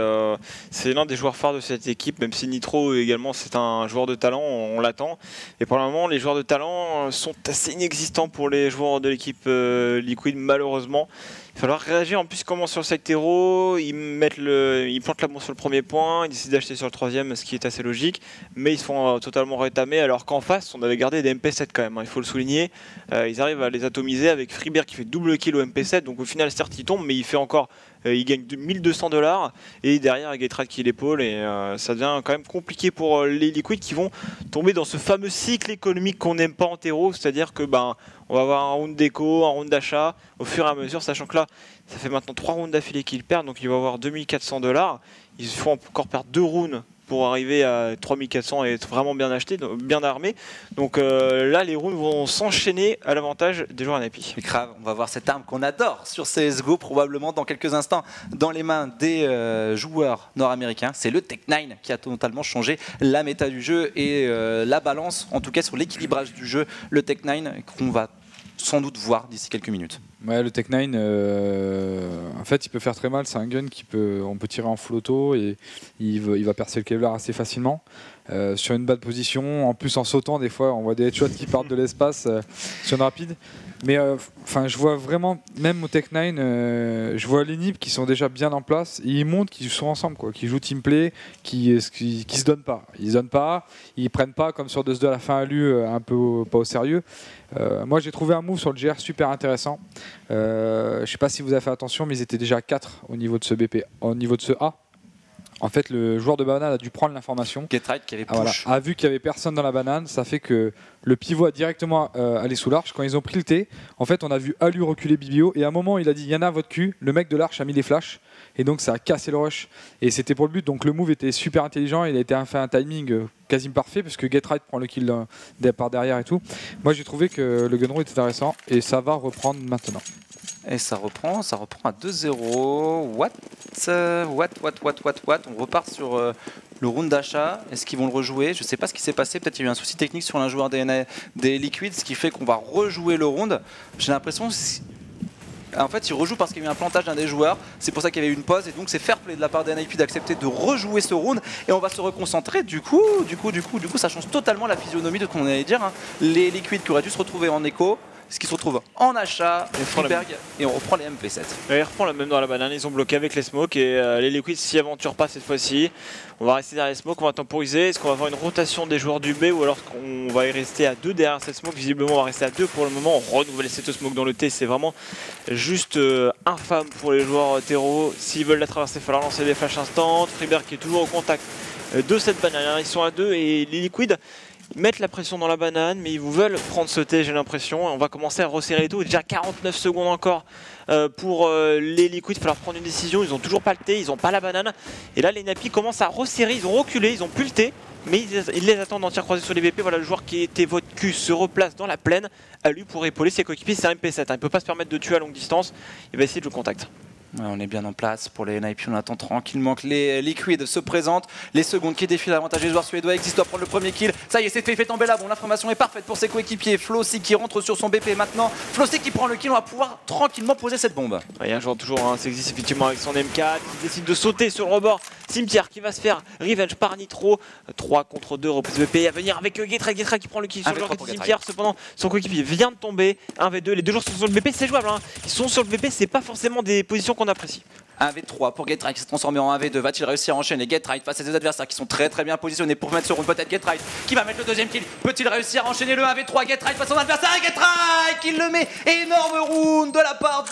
c'est l'un des joueurs phares de cette équipe, même si Nitro également c'est un joueur de talent, on l'attend. Et pour le moment, les joueurs de talent sont assez inexistants pour les joueurs de l'équipe Liquid, malheureusement. Il va falloir réagir. En plus, ils commencent sur le site héros, ils plantent la bombe sur le premier point, ils décident d'acheter sur le troisième, ce qui est assez logique, mais ils se font totalement rétamer, alors qu'en face, on avait gardé des MP7 quand même, hein, il faut le souligner. Ils arrivent à les atomiser avec Freeberg qui fait double kill au MP7, donc au final, certes, il tombe, mais il fait encore. Il gagne 1200$, et derrière, Gatorade qui l'épaule, et ça devient quand même compliqué pour les Liquid qui vont tomber dans ce fameux cycle économique qu'on n'aime pas en terreau, c'est-à-dire que on va avoir un round d'éco, un round d'achat au fur et à mesure, sachant que là, ça fait maintenant 3 rounds d'affilée qu'ils perdent, donc il va avoir 2400$. Ils font encore perdre 2 rounds pour arriver à 3400 et être vraiment bien acheté, bien armé. Donc là, les rounds vont s'enchaîner à l'avantage des joueurs NIP. Grave, on va voir cette arme qu'on adore sur CSGO, probablement dans quelques instants, dans les mains des joueurs nord-américains. C'est le Tech9 qui a totalement changé la méta du jeu et la balance, en tout cas sur l'équilibrage du jeu. Le Tech9 qu'on va sans doute voir d'ici quelques minutes. Ouais, le Tech9, en fait, il peut faire très mal. C'est un gun on peut tirer en full auto et il va percer le Kevlar assez facilement. Sur une bad position, en plus en sautant, des fois, on voit des headshots qui partent de l'espace sur une rapide. Mais je vois vraiment, même au Tech9, je vois les NIP qui sont déjà bien en place. Et ils montrent qu'ils sont ensemble, quoi, qui jouent teamplay, qui se donnent pas. Ils se donnent pas, ils prennent pas comme sur 2-2 à la fin à l'U, un peu pas au sérieux. Moi j'ai trouvé un move sur le GR super intéressant. Je sais pas si vous avez fait attention, mais ils étaient déjà 4 au niveau de ce BP, au niveau de ce A. En fait, le joueur de banane a dû prendre l'information. Getright qui avait push. A vu qu'il n'y avait personne dans la banane, ça fait que le pivot a directement allé sous l'arche. Quand ils ont pris le T, en fait, on a vu Alu reculer Bibio, et à un moment, il a dit « Yana, votre cul ». Le mec de l'arche a mis les flashs, et donc ça a cassé le rush. Et c'était pour le but, donc le move était super intelligent, il a été fait un timing quasiment parfait, parce que Getright prend le kill par derrière et tout. Moi, j'ai trouvé que le gun roll était intéressant, et ça va reprendre maintenant. Et ça reprend à 2-0. What On repart sur le round d'achat. Est-ce qu'ils vont le rejouer? Je ne sais pas ce qui s'est passé. Peut-être qu'il y a eu un souci technique sur un joueur des Liquids, ce qui fait qu'on va rejouer le round. J'ai l'impression... En fait, ils rejouent parce qu'il y a eu un plantage d'un des joueurs. C'est pour ça qu'il y avait eu une pause. Et donc, c'est fair play de la part des NIP d'accepter de rejouer ce round. Et on va se reconcentrer. Du coup, ça change totalement la physionomie de ce qu'on allait dire. Hein. Les Liquids qui auraient dû se retrouver en écho, ce qui se retrouve en achat, et on reprend les MP7. Et ils reprennent la même dans la banane, ils ont bloqué avec les smokes, et les Liquids s'y aventurent pas cette fois-ci. On va rester derrière les smokes, on va temporiser. Est-ce qu'on va avoir une rotation des joueurs du B, ou alors qu'on va y rester à 2 derrière cette smoke? Visiblement on va rester à 2 pour le moment. On renouvelle cette smoke dans le T, c'est vraiment juste infâme pour les joueurs terreau. S'ils veulent la traverser, il va falloir lancer des flashs instants. Freeberg qui est toujours au contact de cette banane, ils sont à 2, et les Liquids mettent la pression dans la banane, mais ils vous veulent prendre ce T, j'ai l'impression. On va commencer à resserrer les taux. Déjà 49 secondes encore pour les Liquids. Il va falloir prendre une décision. Ils n'ont toujours pas le T, ils n'ont pas la banane. Et là, les Napi commencent à resserrer. Ils ont reculé, ils n'ont plus le T, mais ils les attendent en tir croisé sur les BP. Voilà, le joueur qui était votre cul se replace dans la plaine à lui pour épauler ses coéquipiers. C'est un MP7, hein. Il ne peut pas se permettre de tuer à longue distance. Il va essayer de le contact. Ouais, on est bien en place pour les NIP, on attend tranquillement que les Liquids se présentent. Les secondes qui défilent, l'avantage des joueurs suédois. Exist doit prendre le premier kill. Ça y est, c'est fait, il fait tomber là. Bon, l'information est parfaite pour ses coéquipiers. Flossy qui rentre sur son BP maintenant. Flossy qui prend le kill, on va pouvoir tranquillement poser cette bombe. Il y a un joueur toujours, hein, c'est Exist effectivement avec son M4. Il décide de sauter sur le rebord Cimetière qui va se faire revenge par Nitro. 3 contre 2 reprise BP à venir avec Getride. Getride qui prend le kill sur le joueur de Cimetière. Cependant, son coéquipier vient de tomber. 1v2, les deux joueurs sont sur le BP, c'est jouable. Hein. Ils sont sur le BP, c'est pas forcément des positions qu'on apprécie. 1v3 pour Getride qui s'est transformé en 1v2. Va-t-il réussir à enchaîner Getride face à des adversaires qui sont très bien positionnés pour mettre ce round? Peut-être Getride qui va mettre le deuxième kill. Peut-il réussir à enchaîner le 1v3? Getride face à son adversaire et Getride qui le met. Énorme round de la part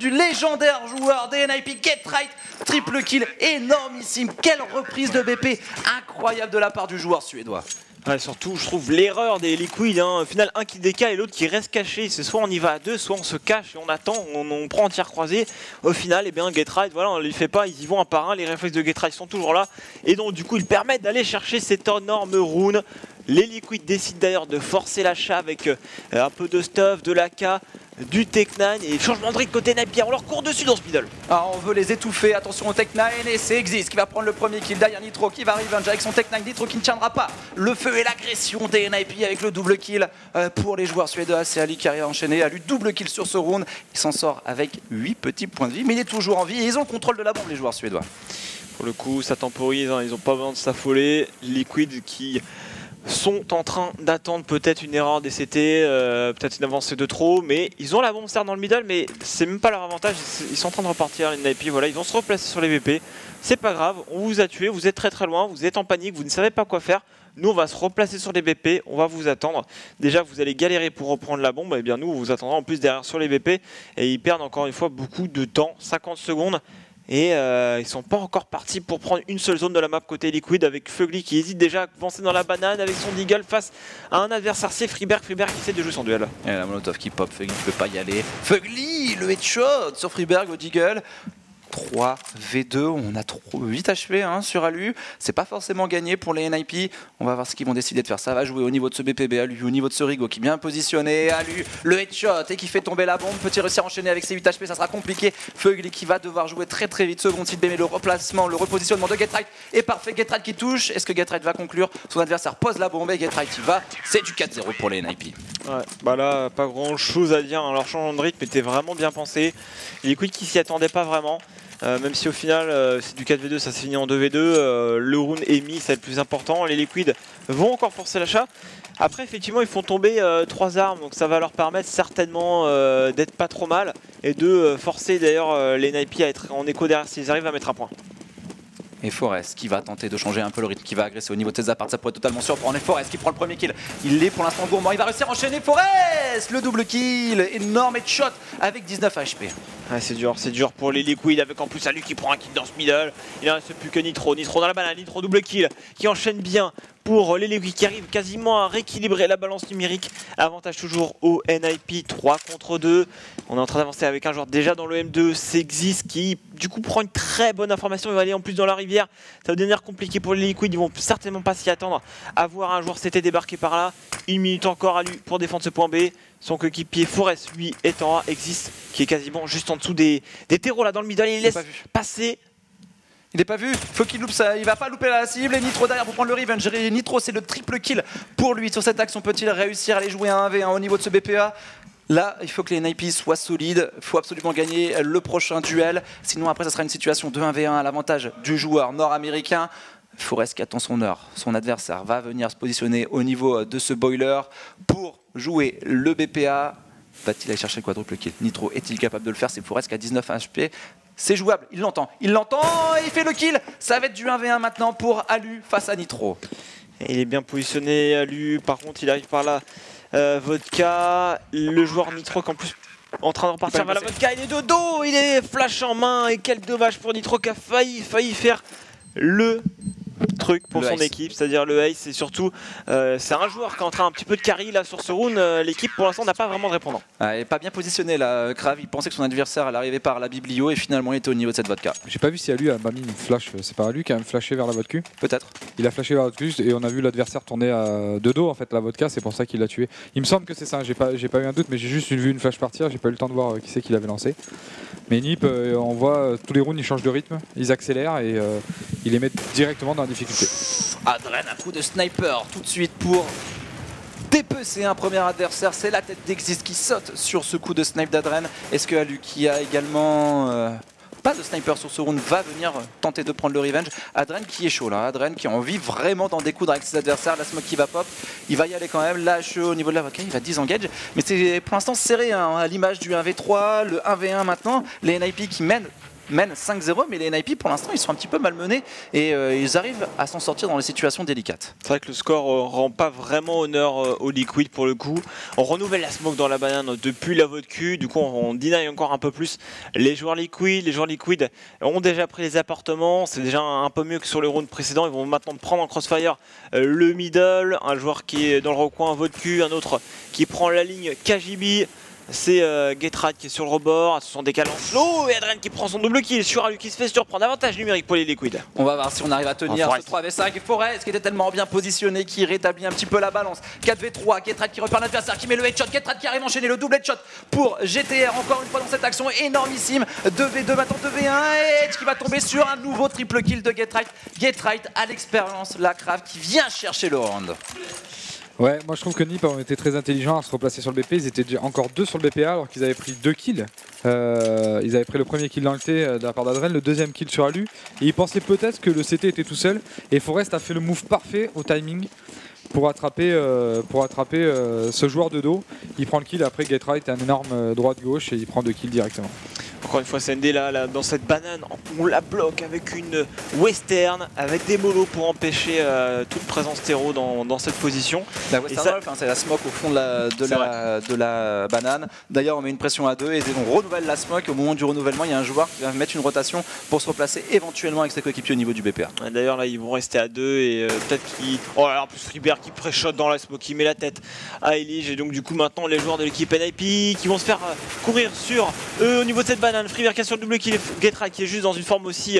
du légendaire joueur des NIP. Getride, triple kill, énormissime. Quelle reprise de BP incroyable de la part du joueur suédois. Ouais, surtout, je trouve l'erreur des Liquid. Hein. Au final, un qui décale et l'autre qui reste caché. C'est soit on y va à deux, soit on se cache et on attend, on prend en tir croisé. Au final, eh bien, Getride, voilà, on ne les fait pas, ils y vont un par un. Les réflexes de Getride sont toujours là. Et donc, du coup, ils permettent d'aller chercher cet énorme round. Les Liquid décident d'ailleurs de forcer l'achat avec un peu de stuff, de l'AK, du Tech9 et changement de rythme côté NIP. On leur court dessus dans ce middle. Alors on veut les étouffer, attention au Tech9 et c'est Exist qui va prendre le premier kill derrière Nitro qui va revenge avec son Tech9. Nitro qui ne tiendra pas le feu et l'agression des NIP avec le double kill pour les joueurs suédois. C'est Ali qui arrive à enchaîner, Ali double kill sur ce round. Il s'en sort avec 8 petits points de vie mais il est toujours en vie et ils ont le contrôle de la bombe les joueurs suédois. Pour le coup ça temporise, hein, ils n'ont pas besoin de s'affoler. Liquid qui sont en train d'attendre peut-être une erreur des CT, peut-être une avancée de trop, mais ils ont la bombe certes dans le middle, mais c'est même pas leur avantage, ils sont en train de repartir, les NIP, voilà, ils vont se replacer sur les VP, c'est pas grave, on vous a tué, vous êtes très loin, vous êtes en panique, vous ne savez pas quoi faire, nous on va se replacer sur les VP, on va vous attendre, déjà vous allez galérer pour reprendre la bombe, et bien nous on vous attendra en plus derrière sur les VP, et ils perdent encore une fois beaucoup de temps, 50 secondes, et ils sont pas encore partis pour prendre une seule zone de la map côté Liquid avec Fugly qui hésite déjà à avancer dans la banane avec son Deagle face à un adversaire, c'est Freeberg qui essaie de jouer son duel. Et la Molotov qui pop, Fugly ne peut pas y aller. Fugly, le headshot sur Freeberg au Deagle. 3v2, on a 8 HP hein, sur Alu, c'est pas forcément gagné pour les NIP, on va voir ce qu'ils vont décider de faire, ça va jouer au niveau de ce BPB, Alu, au niveau de ce Rigo qui est bien positionné, Alu, le headshot et qui fait tomber la bombe, peut-il réussir à enchaîner avec ses 8 HP, ça sera compliqué, Fugly qui va devoir jouer très vite, second site B, mais le replacement, le repositionnement de Getride est parfait, Getride qui touche, est-ce que Getride va conclure? Son adversaire pose la bombe et Getride qui va, c'est du 4-0 pour les NIP. Ouais, bah là, pas grand chose à dire, hein. Leur changement de rythme était vraiment bien pensé, Liquid qui s'y attendait pas vraiment. Même si au final c'est du 4v2, ça s'est fini en 2v2, le round est mis, c'est le plus important. Les Liquid vont encore forcer l'achat. Après effectivement ils font tomber 3 armes, donc ça va leur permettre certainement d'être pas trop mal et de forcer d'ailleurs les NIP à être en écho derrière s'ils arrivent à mettre un point. Et Forest qui va tenter de changer un peu le rythme, qui va agresser au niveau de ses apparts, ça pourrait totalement surprendre. Et Forest qui prend le premier kill, il est pour l'instant gourmand, il va réussir à enchaîner Forest, le double kill, énorme headshot avec 19 HP. Ouais, c'est dur pour les Liquid avec en plus Alu qui prend un kill dans ce middle. Il ne reste plus que Nitro dans la banane, Nitro double kill qui enchaîne bien pour les Liquid qui arrivent quasiment à rééquilibrer la balance numérique. Avantage toujours au NIP, 3 contre 2. On est en train d'avancer avec un joueur déjà dans le M2, c'est Exist qui du coup prend une très bonne information, il va aller en plus dans la rivière. Ça va devenir compliqué pour les Liquid, ils vont certainement pas s'y attendre à voir un joueur s'était débarqué par là. 1 minute encore à lui pour défendre ce point B. Son coéquipier Forest lui est en A, Exist qui est quasiment juste en dessous des terreaux là dans le middle, il laisse passer. Il n'est pas vu, faut qu'il loupe ça, il va pas louper la cible et Nitro derrière pour prendre le revenge. Nitro c'est le triple kill pour lui sur cette action, peut-il réussir à aller jouer un 1v1 au niveau de ce BPA? Là, il faut que les NIP soient solides, il faut absolument gagner le prochain duel, sinon après ça sera une situation de 1v1 à l'avantage du joueur nord-américain. Forest qui attend son heure, son adversaire va venir se positionner au niveau de ce boiler pour jouer le BPA. Va-t-il aller chercher le quadruple kill? Nitro est-il capable de le faire? C'est Forest qui a 19 HP. C'est jouable, il l'entend et il fait le kill. Ça va être du 1v1 maintenant pour Alu face à Nitro. Et il est bien positionné Alu, par contre il arrive par là. Vodka, le joueur Nitro qui en plus en train de repartir vers la Vodka, il est de dos, il est flash en main et quel dommage pour Nitro qui a failli faire le truc pour son équipe, c'est-à-dire le ace et surtout c'est un joueur qui est en train un petit peu de carry là sur ce round, l'équipe pour l'instant n'a pas vraiment de répondant. Ah, il n'est pas bien positionné là, Krav, il pensait que son adversaire allait arriver par la biblio et finalement il était au niveau de cette vodka. J'ai pas vu si Alu a mis une flash, c'est pas Alu qui a même flashé vers la vodka? Peut-être. Il a flashé vers la vodka et on a vu l'adversaire tourner de dos en fait la vodka, c'est pour ça qu'il l'a tué. Il me semble que c'est ça, j'ai pas eu un doute mais j'ai juste vu une flash partir, j'ai pas eu le temps de voir qui c'est qui l'avait lancé. Mais Nip, on voit tous les rounds ils changent de rythme, ils accélèrent et ils les mettent directement dans la difficulté. Adren, un coup de sniper tout de suite pour dépecer un premier adversaire. C'est la tête d'Exist qui saute sur ce coup de snipe d'Adren. Est-ce que Alu qui a également pas de sniper sur ce round, va venir tenter de prendre le revenge. Adren qui est chaud là, Adren qui a envie vraiment d'en découdre avec ses adversaires. La smoke qui va pop, il va y aller quand même. Là, au niveau de la ok, il va disengage, mais c'est pour l'instant serré hein, à l'image du 1v3, le 1v1 maintenant. Les NIP qui mènent 5-0, mais les NIP pour l'instant ils sont un petit peu malmenés et ils arrivent à s'en sortir dans les situations délicates. C'est vrai que le score rend pas vraiment honneur au Liquid pour le coup. On renouvelle la smoke dans la banane depuis la vodka, du coup on deny encore un peu plus les joueurs Liquid. Les joueurs Liquid ont déjà pris les appartements, c'est déjà un peu mieux que sur le round précédent. Ils vont maintenant prendre en crossfire le middle, un joueur qui est dans le recoin vodka, un autre qui prend la ligne KGB. C'est Getrad qui est sur le rebord, ce sont des calances slow et Adren qui prend son double kill sur Alu qui se fait surprendre. Avantage numérique pour les Liquid. On va voir si on arrive à tenir ce 3v5. Forest qui était tellement bien positionné qui rétablit un petit peu la balance. 4v3, Getrad qui repère l'adversaire, qui met le headshot, Getrad qui arrive à enchaîner le double headshot pour GTR encore une fois dans cette action énormissime. 2v2 maintenant 2v1 et Edge qui va tomber sur un nouveau triple kill de Getrad. Getrad à l'expérience, la Krav qui vient chercher le round. Ouais, moi je trouve que NiP ont été très intelligents à se replacer sur le BP. Ils étaient déjà encore 2 sur le BPA alors qu'ils avaient pris 2 kills. Ils avaient pris le premier kill dans le T de la part d'Adren, le deuxième kill sur Alu. Et ils pensaient peut-être que le CT était tout seul. Et Forest a fait le move parfait au timing pour attraper ce joueur de dos. Il prend le kill, après Getride un énorme droite-gauche et il prend 2 kills directement. Encore une fois, CND là, dans cette banane, on la bloque avec une western, avec des molos pour empêcher toute présence terreau dans cette position. La western wolf, hein, c'est la smoke au fond de la banane. D'ailleurs, on met une pression à 2 et on renouvelle la smoke. Au moment du renouvellement, il y a un joueur qui va mettre une rotation pour se replacer éventuellement avec ses coéquipiers au niveau du BPA. D'ailleurs, là, ils vont rester à 2 et peut-être qu'ils... Oh là, en plus, Freebird qui pré-shot dans la smoke, qui met la tête à Elige. Et donc, du coup, maintenant, les joueurs de l'équipe NIP qui vont se faire courir sur eux au niveau de cette banane. Freebird qui a sur le double kill, Getrad qui est juste dans une forme aussi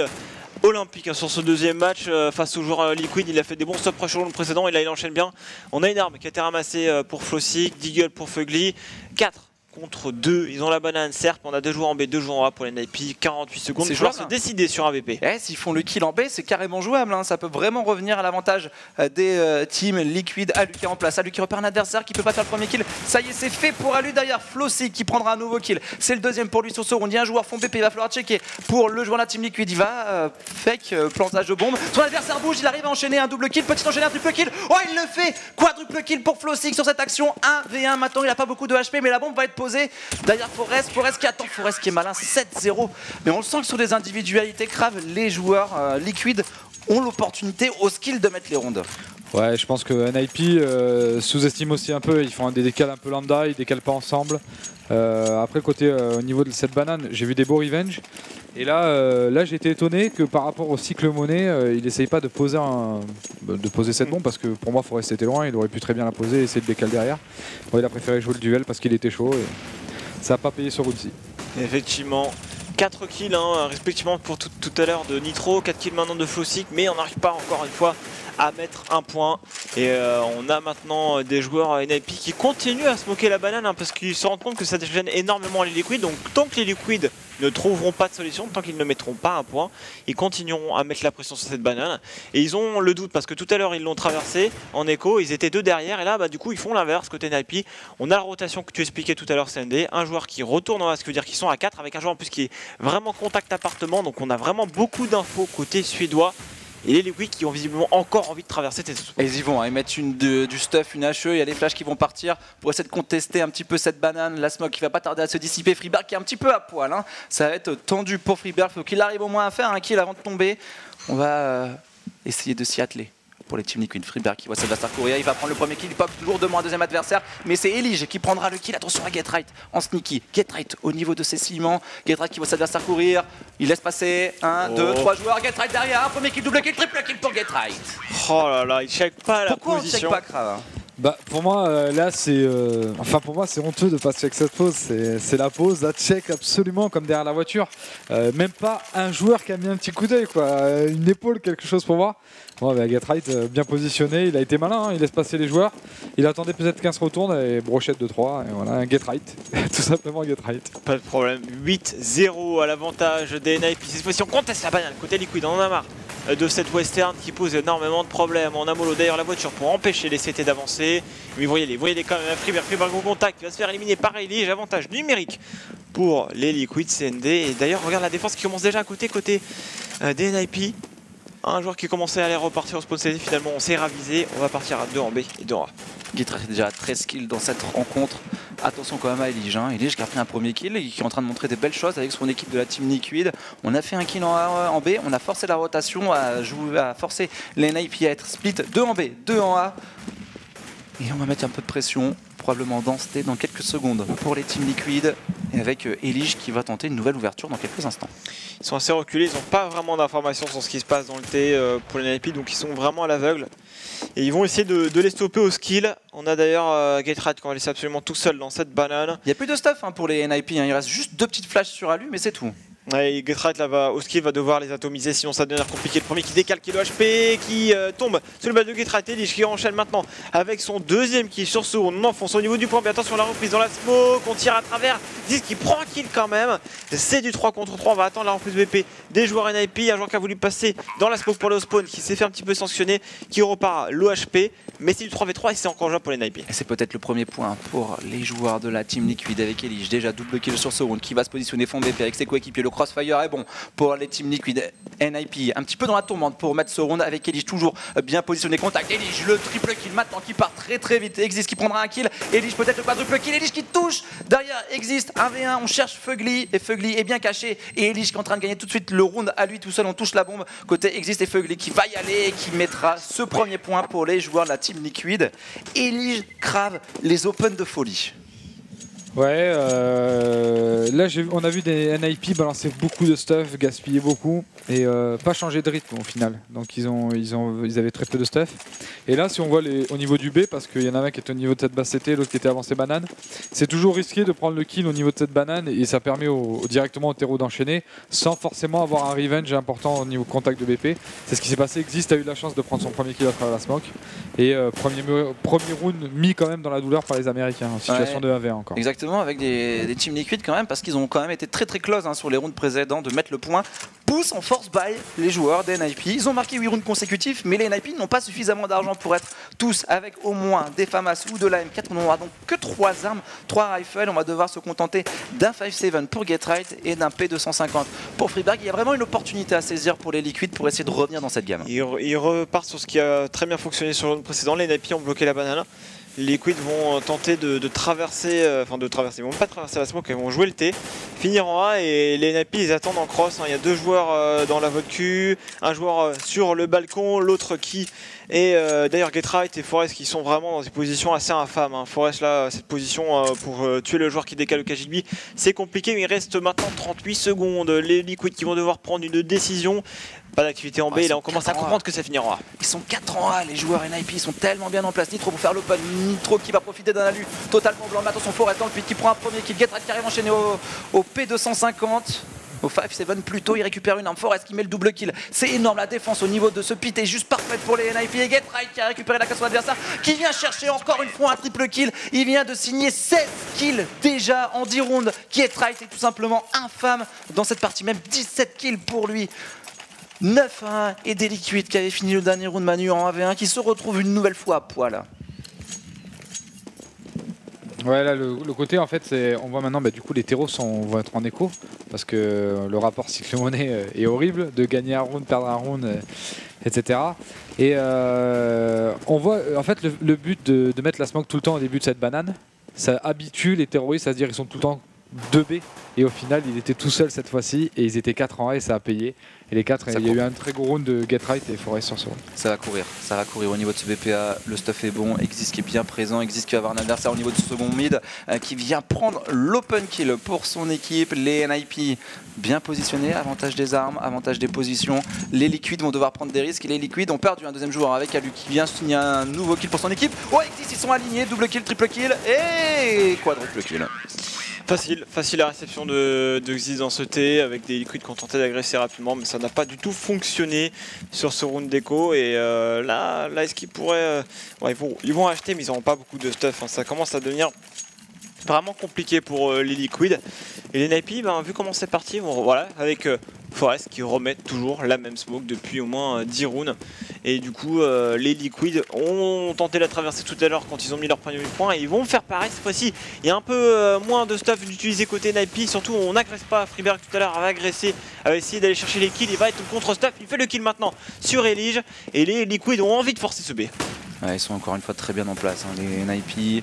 olympique hein, sur ce deuxième match face au joueur Liquid. Il a fait des bons stop rush au round précédent et là il enchaîne bien. On a une arme qui a été ramassée pour Flossic, Deagle pour Fugly. 4 contre 2, ils ont la banane certes, mais on a 2 joueurs en B, 2 joueurs en A pour les NIP, 48 secondes, il va se décider sur un VP. S'ils font le kill en B, c'est carrément jouable, hein. Ça peut vraiment revenir à l'avantage des teams Liquid. Alu qui est en place, Alu qui repère un adversaire qui peut pas faire le premier kill, ça y est c'est fait pour Alu, derrière Flossy qui prendra un nouveau kill, c'est le deuxième pour lui sur ce round. Il y a un joueur fond BP, il va falloir checker pour le joueur de la team Liquid, il va fake plantage de bombe, son adversaire bouge, il arrive à enchaîner un double kill, petit enchaîner un triple kill, oh il le fait, quadruple kill pour Flossy sur cette action, 1v1 maintenant, il a pas beaucoup de HP mais la bombe va être posée. D'ailleurs Forest qui attend, Forest qui est malin, 7-0. Mais on le sent que sur des individualités graves, les joueurs Liquid ont l'opportunité au skill de mettre les rondes. Ouais, je pense que NIP sous-estime aussi un peu, ils font des décals un peu lambda, ils décalent pas ensemble. Après côté au niveau de cette banane, j'ai vu des beaux revenge. Et là j'ai été étonné que par rapport au cycle monnaie, il essaye pas de poser cette bombe parce que pour moi Forest était loin, il aurait pu très bien la poser et essayer de décaler derrière. Bon, il a préféré jouer le duel parce qu'il était chaud et ça n'a pas payé sur Rootsie. Effectivement. 4 kills hein, respectivement pour tout à l'heure de Nitro, 4 kills maintenant de Flossic, mais on n'arrive pas encore une fois à mettre un point. Et on a maintenant des joueurs NIP qui continuent à smoker la banane hein, parce qu'ils se rendent compte que ça gêne énormément les Liquids. Donc tant que les Liquids ne trouveront pas de solution, tant qu'ils ne mettront pas un point, ils continueront à mettre la pression sur cette banane. Et ils ont le doute parce que tout à l'heure ils l'ont traversé en écho, ils étaient 2 derrière et là bah, du coup ils font l'inverse côté NIP. On a la rotation que tu expliquais tout à l'heure CND, un joueur qui retourne en A, ce qui veut dire qu'ils sont à 4 avec un joueur en plus qui est vraiment contact appartement. Donc on a vraiment beaucoup d'infos côté suédois. Et les Liquids qui ont visiblement encore envie de traverser tes Et ils y vont, hein, ils mettent du stuff, une HE, il y a des flashs qui vont partir pour essayer de contester un petit peu cette banane. La smoke qui va pas tarder à se dissiper, Freebird qui est un petit peu à poil, hein. Ça va être tendu pour Freebird, il faut qu'il arrive au moins à faire un kill avant de tomber. On va essayer de s'y atteler. Pour les teams Liquid, Freebird qui voit Sylvester courir, il va prendre le premier kill, il pop lourdement un deuxième adversaire, mais c'est Elige qui prendra le kill. Attention à Getride en sneaky, Getride au niveau de ses ciments, Getride qui voit Sylvester courir, il laisse passer 1, 2, 3 joueurs, Getride derrière, un premier kill, double kill, triple kill pour Getride. Oh là là, il check pas la Pourquoi position. Pourquoi on check pas Krav? Bah pour moi là c'est pour moi c'est honteux de pas check cette pause, c'est la pause à check absolument comme derrière la voiture, même pas un joueur qui a mis un petit coup d'œil quoi, une épaule, quelque chose pour voir. Bon, bah, Getride bien positionné, il a été malin, hein, il laisse passer les joueurs, il attendait peut-être qu'un se retourne et brochette de 3 et voilà un Getride, tout simplement Getride. Pas de problème, 8-0 à l'avantage des NIP. Cette fois-ci on conteste la banane côté Liquid, on en a marre de cette Western qui pose énormément de problèmes. On a Molo d'ailleurs la voiture pour empêcher les CT d'avancer. Mais voyez-les quand même, Friberg au contact, il va se faire éliminer par Elige, avantage numérique pour les Liquid CND. Et d'ailleurs regarde la défense qui commence déjà à côté des NIP. Un joueur qui commençait à aller repartir au spawn CT, finalement on s'est ravisé, on va partir à 2 en B et 2 en A. Guitra est déjà très skill dans cette rencontre. Attention quand même à Elige. Elige qui a pris un premier kill et qui est en train de montrer des belles choses avec son équipe de la team Liquid. On a fait un kill en B, on a forcé la rotation, à forcer les NIP à être split 2 en B, 2 en A. Et on va mettre un peu de pression, probablement densité dans quelques secondes pour les teams Liquid. Et avec Elige qui va tenter une nouvelle ouverture dans quelques instants. Ils sont assez reculés, ils n'ont pas vraiment d'informations sur ce qui se passe dans le T pour les NIP, donc ils sont vraiment à l'aveugle. Et ils vont essayer de les stopper au skill. On a d'ailleurs Gaterat qu'on va laisser absolument tout seul dans cette banane. Il n'y a plus de stuff pour les NIP, il reste juste 2 petites flashs sur Alu, mais c'est tout. Ouais, Gaterat là au skill va devoir les atomiser, sinon ça devient compliqué. Le premier qui décale, qui est le HP, qui tombe sur le bas de Gaterat. Elige qui enchaîne maintenant avec son deuxième kill sur ce round. On enfonce au niveau du point, mais attention la reprise dans la smoke, on tire à travers. 10 qui prend un kill quand même. C'est du 3 contre 3, on va attendre la reprise BP des joueurs NIP. Un joueur qui a voulu passer dans la smoke pour le spawn, qui s'est fait un petit peu sanctionner, qui repart l'OHP. Mais c'est du 3v3 et c'est encore jouable pour les NIP. Et c'est peut-être le premier point pour les joueurs de la team Liquid avec Elige. Déjà double kill sur ce round qui va se positionner fond BP avec ses coéquipiers. Le crossfire est bon pour les team Liquid. NIP un petit peu dans la tourmente pour mettre ce round avec Elige toujours bien positionné. Contact Elige, le triple kill maintenant qui part très vite. Exist qui prendra un kill. Elige peut-être le quadruple kill. Elige qui touche. Derrière Exist 1v1. On cherche Fugly et Fugly est bien caché. Et Elige qui est en train de gagner tout de suite le round à lui tout seul. On touche la bombe côté Exist et Fugly qui va y aller et qui mettra ce premier point pour les joueurs de la team Liquid. Elige crave les Open de folie. Ouais, là on a vu des NIP balancer beaucoup de stuff, gaspiller beaucoup et pas changer de rythme au final. Donc ils avaient très peu de stuff. Et là si on voit au niveau du B, parce qu'il y en a un qui était au niveau de cette base CT, l'autre qui était avancé banane, c'est toujours risqué de prendre le kill au niveau de cette banane et ça permet directement au terreau d'enchaîner sans forcément avoir un revenge important au niveau contact de BP. C'est ce qui s'est passé. Exist a eu la chance de prendre son premier kill à travers la smoke et premier round mis quand même dans la douleur par les Américains en situation de 1v1 encore. Exactement, avec des teams Liquid quand même, parce qu'ils ont quand même été très close sur les rounds précédents de mettre le point. Pousse en force by les joueurs des NIP. Ils ont marqué 8 rounds consécutifs, mais les NIP n'ont pas suffisamment d'argent pour être tous avec au moins des FAMAS ou de la M4. On n'aura donc que 3 armes, 3 rifles. On va devoir se contenter d'un 5.7 pour Gaterat et d'un P250 pour Friberg. Il y a vraiment une opportunité à saisir pour les Liquid pour essayer de revenir dans cette gamme. Ils repartent sur ce qui a très bien fonctionné sur le round précédent. Les NIP ont bloqué la banane. Les Liquid vont tenter de traverser, ils vont pas traverser la smoke, ils vont jouer le T, finir en A et les NIP ils attendent en cross. Il y a 2 joueurs dans la voie de cul, un joueur sur le balcon, l'autre qui est d'ailleurs Gaterat et Forest qui sont vraiment dans des positions assez infâmes. Forest là, cette position pour tuer le joueur qui décale le KGB, c'est compliqué, mais il reste maintenant 38 secondes. Les Liquid qui vont devoir prendre une décision. Pas d'activité en B, et là on commence à comprendre que ça finira en A. Ils sont 4 en A, les joueurs NIP, ils sont tellement bien en place. Nitro pour faire l'open, Nitro qui va profiter d'un alu totalement blanc. Mais attention, Forest dans le pit qui prend un premier kill. Gaterat qui arrive enchaîné au P250. Au 5-7 plutôt, il récupère une arme. Forest qui met le double kill. C'est énorme, la défense au niveau de ce pit est juste parfaite pour les NIP. Et Gaterat qui a récupéré la casse de l'adversaire, qui vient chercher encore une fois un triple kill. Il vient de signer 16 kills déjà en 10 rounds. Gaterat est tout simplement infâme dans cette partie, même 17 kills pour lui. 9-1 et des Liquid qui avait fini le dernier round Manu en 1v1 qui se retrouve une nouvelle fois à poil. Ouais, là le côté en fait c'est, on voit maintenant du coup les terreaux vont être en écho parce que le rapport cycle-monnaie est horrible, de gagner un round, perdre un round, etc. Et on voit en fait le but de mettre la smoke tout le temps au début de cette banane, ça habitue les terroristes à se dire ils sont tout le temps 2B et au final il était tout seul cette fois-ci et ils étaient 4 en A et ça a payé. Et les 4, il y a eu un très gros round de Gaterat et Forest sur ce round. Ça va courir au niveau de ce BPA, le stuff est bon, Exist qui est bien présent, Exist qui va avoir un adversaire au niveau de ce second mid qui vient prendre l'open kill pour son équipe. Les NIP bien positionnés, avantage des armes, avantage des positions. Les Liquid vont devoir prendre des risques et les Liquid ont perdu un deuxième joueur avec Alu qui vient signer un nouveau kill pour son équipe. Oh, Exist, ils sont alignés, double kill, triple kill et quadruple kill. Facile la réception de Exist dans ce T avec des Liquid qui ont tenté d'agresser rapidement, mais ça n'a pas du tout fonctionné sur ce round d'écho. Et là est-ce qu'ils pourraient... ils vont acheter, mais ils n'auront pas beaucoup de stuff. Ça commence à devenir vraiment compliqué pour les Liquid. Et les NiP, vu comment c'est parti, bon, voilà, avec Forest qui remet toujours la même smoke depuis au moins 10 rounds. Et du coup, les Liquid ont tenté la traversée tout à l'heure quand ils ont mis leur premier point. Et ils vont faire pareil cette fois-ci. Il y a un peu moins de stuff d'utiliser côté NiP. Surtout, on n'agresse pas. Freeberg tout à l'heure avait agressé, avait essayé d'aller chercher les kills. Il va être contre stuff. Il fait le kill maintenant sur Elige. Et les Liquid ont envie de forcer ce B. Ouais, ils sont encore une fois très bien en place, hein, les NiP.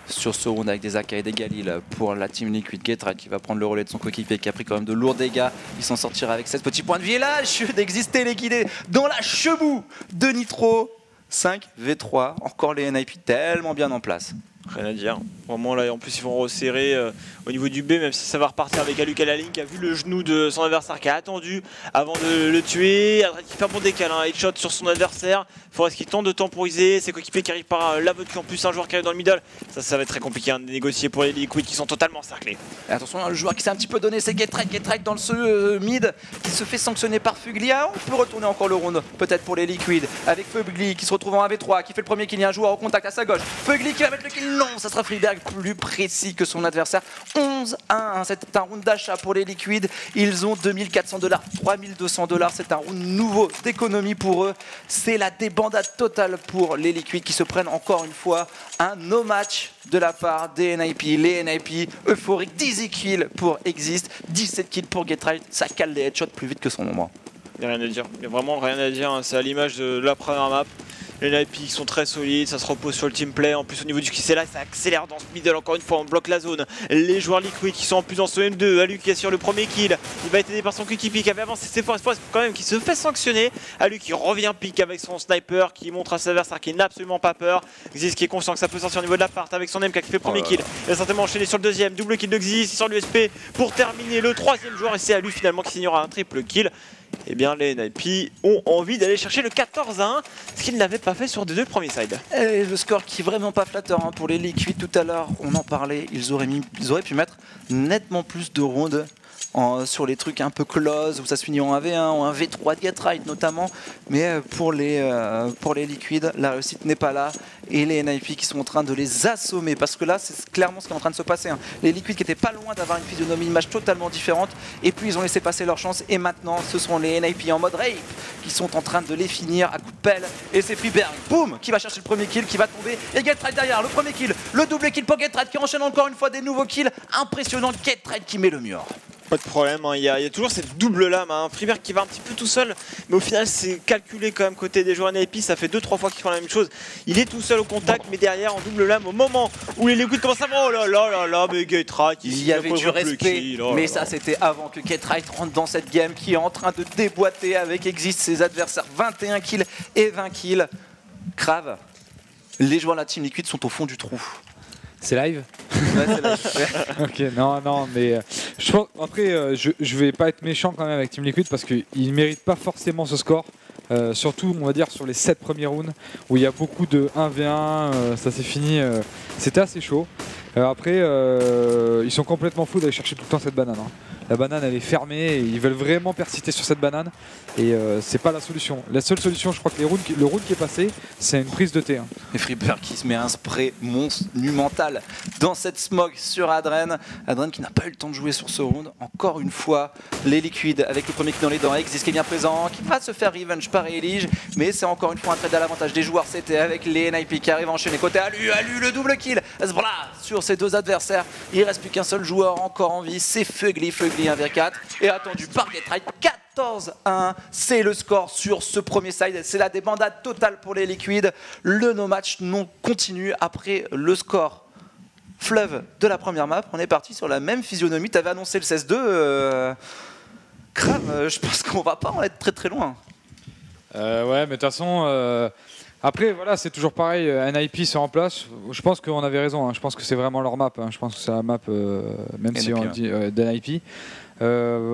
Sur ce round avec des AK et des Galil pour la team Liquid. Getride qui va prendre le relais de son coéquipier qui a pris quand même de lourds dégâts. Il s'en sortira avec 16 petits points de vie. Et là, d'exister les guidés dans la chebou de Nitro. 5v3, encore les NiP tellement bien en place. Rien à dire. Vraiment là, en plus ils vont resserrer au niveau du B, même si ça va repartir avec Aluk Alaline qui a vu le genou de son adversaire, qui a attendu avant de le tuer. Adred qui fait un bon décal, un headshot sur son adversaire. Forest qui tente de temporiser, ses coéquipiers qui arrivent par la voiture, en plus un joueur qui arrive dans le middle. Ça va être très compliqué de négocier pour les Liquid qui sont totalement encerclés. Et attention, le joueur qui s'est un petit peu donné, c'est Getride. Getride dans le mid qui se fait sanctionner par Fuglia. On peut retourner encore le round, peut-être pour les Liquid, avec Fugly qui se retrouve en 1v3, qui fait le premier kill. Il y a un joueur au contact à sa gauche. Fugly qui va mettre le kill. Non, ça sera Freeberg plus précis que son adversaire. 11-1, c'est un round d'achat pour les Liquid. Ils ont 2400 $, 3200 $. C'est un round nouveau d'économie pour eux. C'est la débandade totale pour les Liquid qui se prennent encore une fois un no match de la part des NiP. Les NiP euphoriques, 10 kills pour Exist, 17 kills pour Getride. Ça cale les headshots plus vite que son moment. Il n'y a rien à dire, il n'y a vraiment rien à dire. C'est à l'image de la première map. Les NiP sont très solides, ça se repose sur le team play. En plus au niveau du Kisela, ça accélère dans ce middle. Encore une fois, on bloque la zone. Les joueurs Liquid qui sont en plus dans ce M2. Aluk qui assure le premier kill. Il va être aidé par son coéquipier qui avait avancé. C'est Forest quand même qui se fait sanctionner. Aluk qui revient pique avec son sniper, qui montre à ses adversaires qu'il n'a absolument pas peur. Xyz qui est conscient que ça peut sortir au niveau de l'appart avec son MK qui fait le premier kill. Il va certainement enchaîner sur le deuxième. Double kill de Xyz sur l'USP pour terminer le troisième joueur. Et c'est Aluk finalement qui signera un triple kill. Et bien les NiP ont envie d'aller chercher le 14-1, ce qu'ils n'avaient pas fait sur des deux premiers sides. Et le score qui est vraiment pas flatteur pour les Liquid tout à l'heure, on en parlait, ils auraient pu mettre nettement plus de rounds sur les trucs un peu close où ça se finit en 1v1 ou en 1v3 de Getride notamment, mais pour les Liquid la réussite n'est pas là et les NiP qui sont en train de les assommer parce que là c'est clairement ce qui est en train de se passer. Les Liquid qui étaient pas loin d'avoir une physionomie, une image totalement différente et puis ils ont laissé passer leur chance et maintenant ce sont les NiP en mode rape qui sont en train de les finir à coups de pelle et c'est Freeberg, boum, qui va chercher le premier kill, qui va tomber et Getride derrière, le premier kill, le double kill pour Getride qui enchaîne encore une fois des nouveaux kills, impressionnant, Getride qui met le mur. Pas de problème, il y a toujours cette double lame, Freeberg qui va un petit peu tout seul, mais au final c'est calculé quand même côté des joueurs NiP, ça fait 2-3 fois qu'ils font la même chose. Il est tout seul au contact, mais derrière en double lame, au moment où les Liquid commencent à... Oh là là là là, mais Getride, il y avait du respect, mais ça c'était avant que Getride rentre dans cette game qui est en train de déboîter avec Exist ses adversaires, 21 kills et 20 kills. Crave, les joueurs de la team Liquid sont au fond du trou. C'est live? Ouais, c'est live. Ok, non, mais je pense, après, je vais pas être méchant quand même avec Team Liquid parce qu'ils ne méritent pas forcément ce score. Surtout, on va dire, sur les 7 premiers rounds où il y a beaucoup de 1v1, ça s'est fini. C'était assez chaud. Après, ils sont complètement fous d'aller chercher tout le temps cette banane. La banane, elle est fermée et ils veulent vraiment persister sur cette banane. Et c'est pas la solution. La seule solution, je crois que le round qui est passé, c'est une prise de thé. Et Freeberg qui se met un spray monumental dans cette smog sur Adren. Adren qui n'a pas eu le temps de jouer sur ce round. Encore une fois, les Liquid avec le premier kill dans les dents. Exist qui est bien présent, qui va se faire revenge par Elige. Mais c'est encore une fois un trade à l'avantage des joueurs. C'était avec les NiP qui arrivent à enchaîner côté Alu le double kill. Sur ses deux adversaires. Il reste plus qu'un seul joueur encore en vie. C'est Fugly 1v4 et attendu par Getride. 14-1, c'est le score sur ce premier side. C'est la débandade totale pour les Liquid. Le no match non continue après le score fleuve de la première map. On est parti sur la même physionomie. Tu avais annoncé le 16-2. Crave, je pense qu'on va pas en être très très loin. Ouais, mais de toute façon, après, voilà, c'est toujours pareil. NiP sont en place. Je pense qu'on avait raison. Je pense que c'est vraiment leur map. Je pense que c'est la map, même si on dit d'NiP.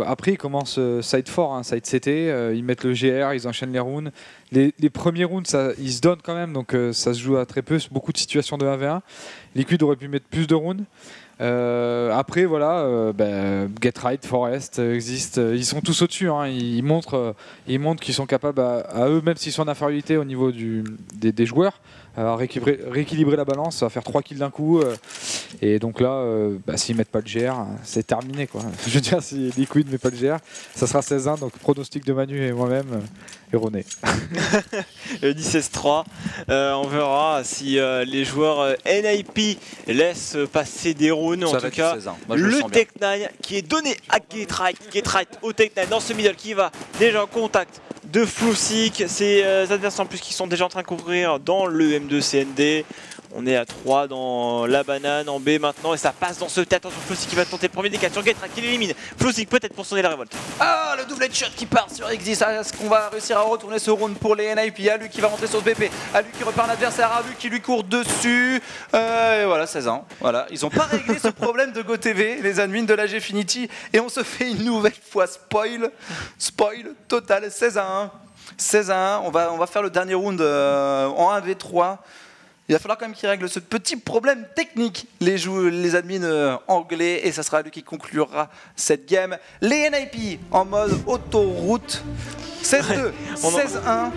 Après, ils commencent side 4, side CT. Ils mettent le GR, ils enchaînent les rounds. Les premiers rounds, ils se donnent quand même. Donc, ça se joue à très peu. Beaucoup de situations de 1v1. Liquid aurait pu mettre plus de rounds. Après voilà, Getride, Forest, Exist, ils sont tous au-dessus, ils montrent qu'ils sont capables à eux, même s'ils sont en infériorité au niveau des joueurs, à rééquilibrer la balance, à faire 3 kills d'un coup. Et donc là, s'ils mettent pas le GR, c'est terminé quoi. Je veux dire, si Liquid ne met pas le GR, ça sera 16-1. Donc pronostic de Manu et moi-même erroné. 16-3. On verra si les joueurs NIP laissent passer des rounds. En tout cas, le Tech9 qui est donné à Getright au Tech9 dans ce middle qui va déjà en contact de Flusic. Ses adversaires en plus qui sont déjà en train de couvrir dans le M2 CND. On est à 3 dans la banane en B maintenant et ça passe dans ce tête. Attention, Flusic qui va tenter le premier des 4 sur Getright qui l'élimine. Flusic peut-être pour sonner la révolte. Ah, le double headshot qui part sur Exis. Est-ce qu'on va réussir à retourner ce round pour les NIP? Alu qui va rentrer sur ce BP. Alu qui repart l'adversaire. Alu qui lui court dessus. Et voilà, 16 ans. Voilà. Ils n'ont pas réglé ce problème de GoTV, les admins de la Gfinity. Et on se fait une nouvelle fois spoil total. 16-1. 16-1. On va faire le dernier round en 1v3. Il va falloir quand même qu'ils règlent ce petit problème technique, les admins anglais, et ça sera lui qui conclura cette game. Les NIP en mode autoroute, 16-2, 16-1.